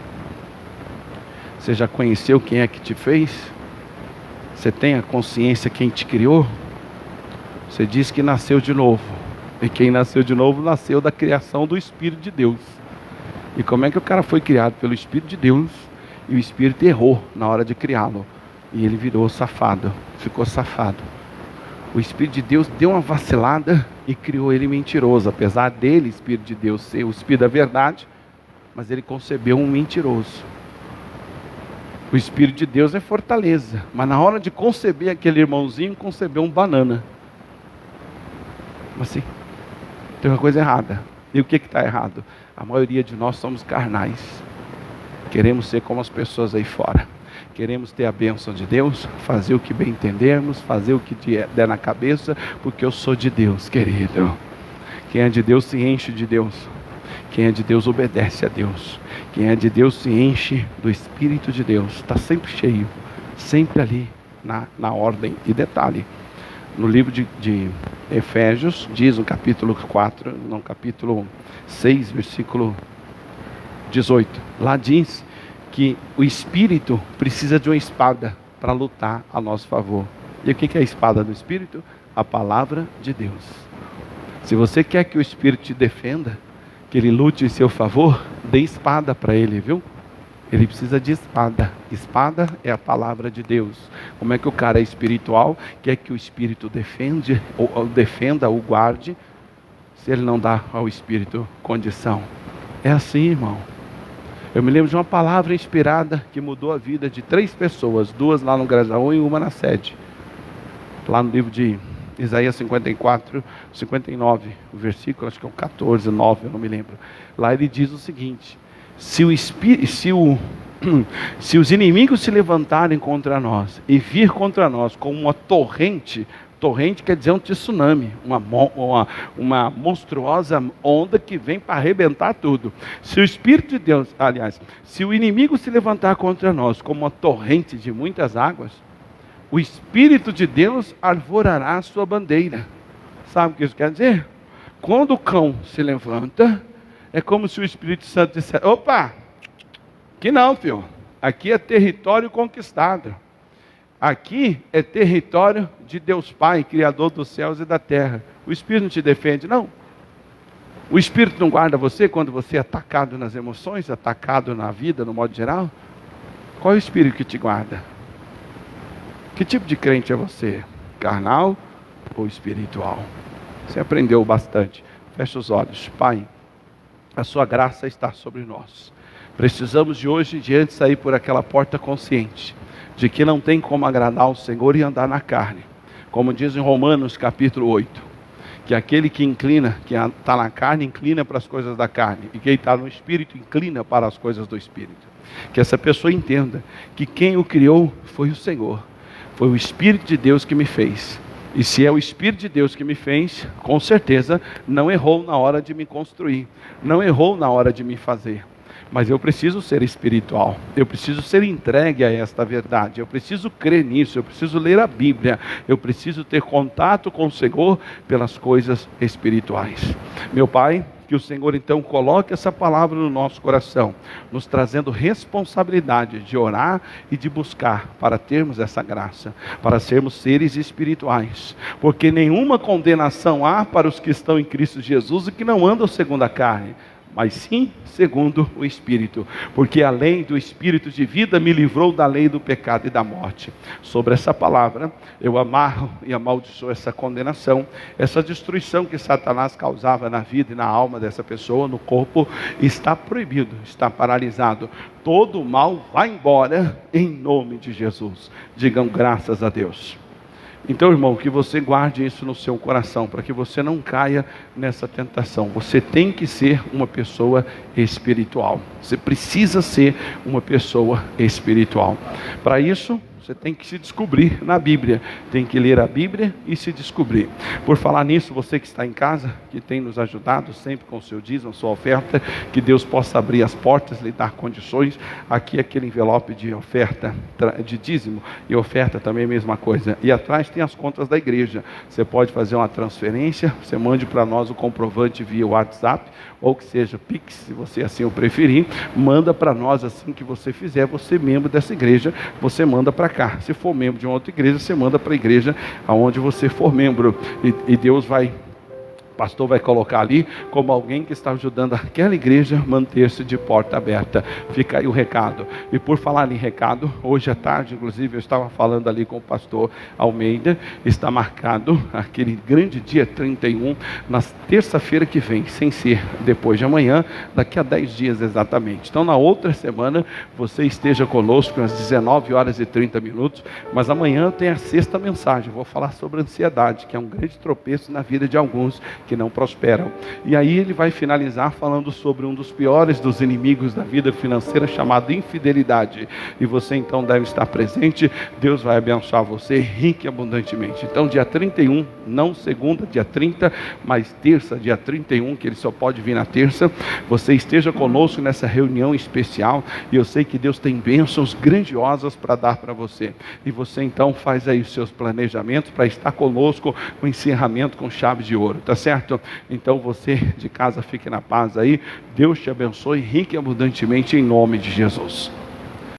Você já conheceu quem é que te fez? Você tem a consciência quem te criou? Você diz que nasceu de novo. E quem nasceu de novo, nasceu da criação do Espírito de Deus. E como é que o cara foi criado pelo Espírito de Deus? E o Espírito errou na hora de criá-lo. E ele virou safado, ficou safado. O Espírito de Deus deu uma vacilada e criou ele mentiroso. Apesar dele, Espírito de Deus, ser o Espírito da verdade, mas ele concebeu um mentiroso. O Espírito de Deus é fortaleza, mas na hora de conceber aquele irmãozinho, concebeu um banana. Assim, tem uma coisa errada. E o que está errado? A maioria de nós somos carnais. Queremos ser como as pessoas aí fora. Queremos ter a bênção de Deus, fazer o que bem entendermos, fazer o que der na cabeça, porque eu sou de Deus, querido. Quem é de Deus se enche de Deus. Quem é de Deus obedece a Deus. Quem é de Deus se enche do Espírito de Deus. Está sempre cheio, sempre ali na ordem. E detalhe, no livro de Efésios, diz no capítulo 4, no capítulo 6, versículo 18. Lá diz que o Espírito precisa de uma espada para lutar a nosso favor. E o que é a espada do Espírito? A palavra de Deus. Se você quer que o Espírito te defenda, que ele lute em seu favor, dê espada para ele, viu? Ele precisa de espada. Espada é a palavra de Deus. Como é que o cara é espiritual, quer que o Espírito defenda, ou guarde, se ele não dá ao Espírito condição? É assim, irmão. Eu me lembro de uma palavra inspirada que mudou a vida de 3 pessoas, 2 lá no Grajaú e 1 na sede. Lá no livro de Isaías 54, 59, o versículo, acho que é o 14, 9, eu não me lembro. Lá ele diz o seguinte: se os inimigos se levantarem contra nós e vir contra nós como uma torrente quer dizer um tsunami, uma monstruosa onda que vem para arrebentar tudo. Se o Espírito de Deus, aliás, se o inimigo se levantar contra nós como uma torrente de muitas águas, o Espírito de Deus arvorará a sua bandeira. Sabe o que isso quer dizer? Quando o cão se levanta, é como se o Espírito Santo dissesse: opa, aqui não, filho. Aqui é território conquistado. Aqui é território de Deus Pai, Criador dos céus e da terra. O Espírito não te defende, não. O Espírito não guarda você quando você é atacado nas emoções, atacado na vida, no modo geral. Qual é o Espírito que te guarda? Que tipo de crente é você? Carnal ou espiritual? Você aprendeu bastante. Feche os olhos. Pai, a sua graça está sobre nós. Precisamos de hoje em diante sair por aquela porta consciente de que não tem como agradar ao Senhor e andar na carne. Como diz em Romanos capítulo 8, que aquele que inclina, que está na carne, inclina para as coisas da carne, e quem está no Espírito, inclina para as coisas do Espírito. Que essa pessoa entenda que quem o criou foi o Senhor. Foi o Espírito de Deus que me fez. E se é o Espírito de Deus que me fez, com certeza não errou na hora de me construir, não errou na hora de me fazer. Mas eu preciso ser espiritual, eu preciso ser entregue a esta verdade, eu preciso crer nisso, eu preciso ler a Bíblia, eu preciso ter contato com o Senhor pelas coisas espirituais. Meu Pai, que Que o Senhor então coloque essa palavra no nosso coração, nos trazendo responsabilidade de orar e de buscar para termos essa graça, para sermos seres espirituais, porque nenhuma condenação há para os que estão em Cristo Jesus e que não andam segundo a carne, mas sim segundo o Espírito, porque a lei do Espírito de vida me livrou da lei do pecado e da morte. Sobre essa palavra, eu amarro e amaldiçoo essa condenação, essa destruição que Satanás causava na vida e na alma dessa pessoa, no corpo, está proibido, está paralisado. Todo o mal vai embora em nome de Jesus. Digam graças a Deus. Então, irmão, que você guarde isso no seu coração, para que você não caia nessa tentação. Você tem que ser uma pessoa espiritual. Você precisa ser uma pessoa espiritual. Para isso, você tem que se descobrir na Bíblia. Tem que ler a Bíblia e se descobrir. Por falar nisso, você que está em casa, que tem nos ajudado sempre com o seu dízimo, a sua oferta, que Deus possa abrir as portas, lhe dar condições. Aqui aquele envelope de oferta, de dízimo e oferta também a mesma coisa. E atrás tem as contas da igreja. Você pode fazer uma transferência, você mande para nós o comprovante via WhatsApp, ou que seja Pix, se você assim o preferir. Manda para nós assim que você fizer, você membro dessa igreja, você manda para cá. Se for membro de uma outra igreja, você manda para a igreja aonde você for membro. E Deus vai... O pastor vai colocar ali como alguém que está ajudando aquela igreja a manter-se de porta aberta. Fica aí o recado. E por falar em recado, hoje à tarde, inclusive, eu estava falando ali com o pastor Almeida, está marcado aquele grande dia 31, na terça-feira que vem, sem ser depois de amanhã, daqui a 10 dias exatamente. Então, na outra semana, você esteja conosco às 19h30, mas amanhã tem a sexta mensagem. Eu vou falar sobre ansiedade, que é um grande tropeço na vida de alguns que não prosperam. E aí ele vai finalizar falando sobre um dos piores dos inimigos da vida financeira, chamado infidelidade. E você então deve estar presente. Deus vai abençoar você rico e abundantemente. Então dia 31, não segunda, dia 30, mas terça, dia 31, que ele só pode vir na terça. Você esteja conosco nessa reunião especial. E eu sei que Deus tem bênçãos grandiosas para dar para você. E você então faz aí os seus planejamentos para estar conosco no encerramento com chave de ouro. Tá certo? Então você de casa fique na paz aí. Deus te abençoe rico e abundantemente em nome de Jesus.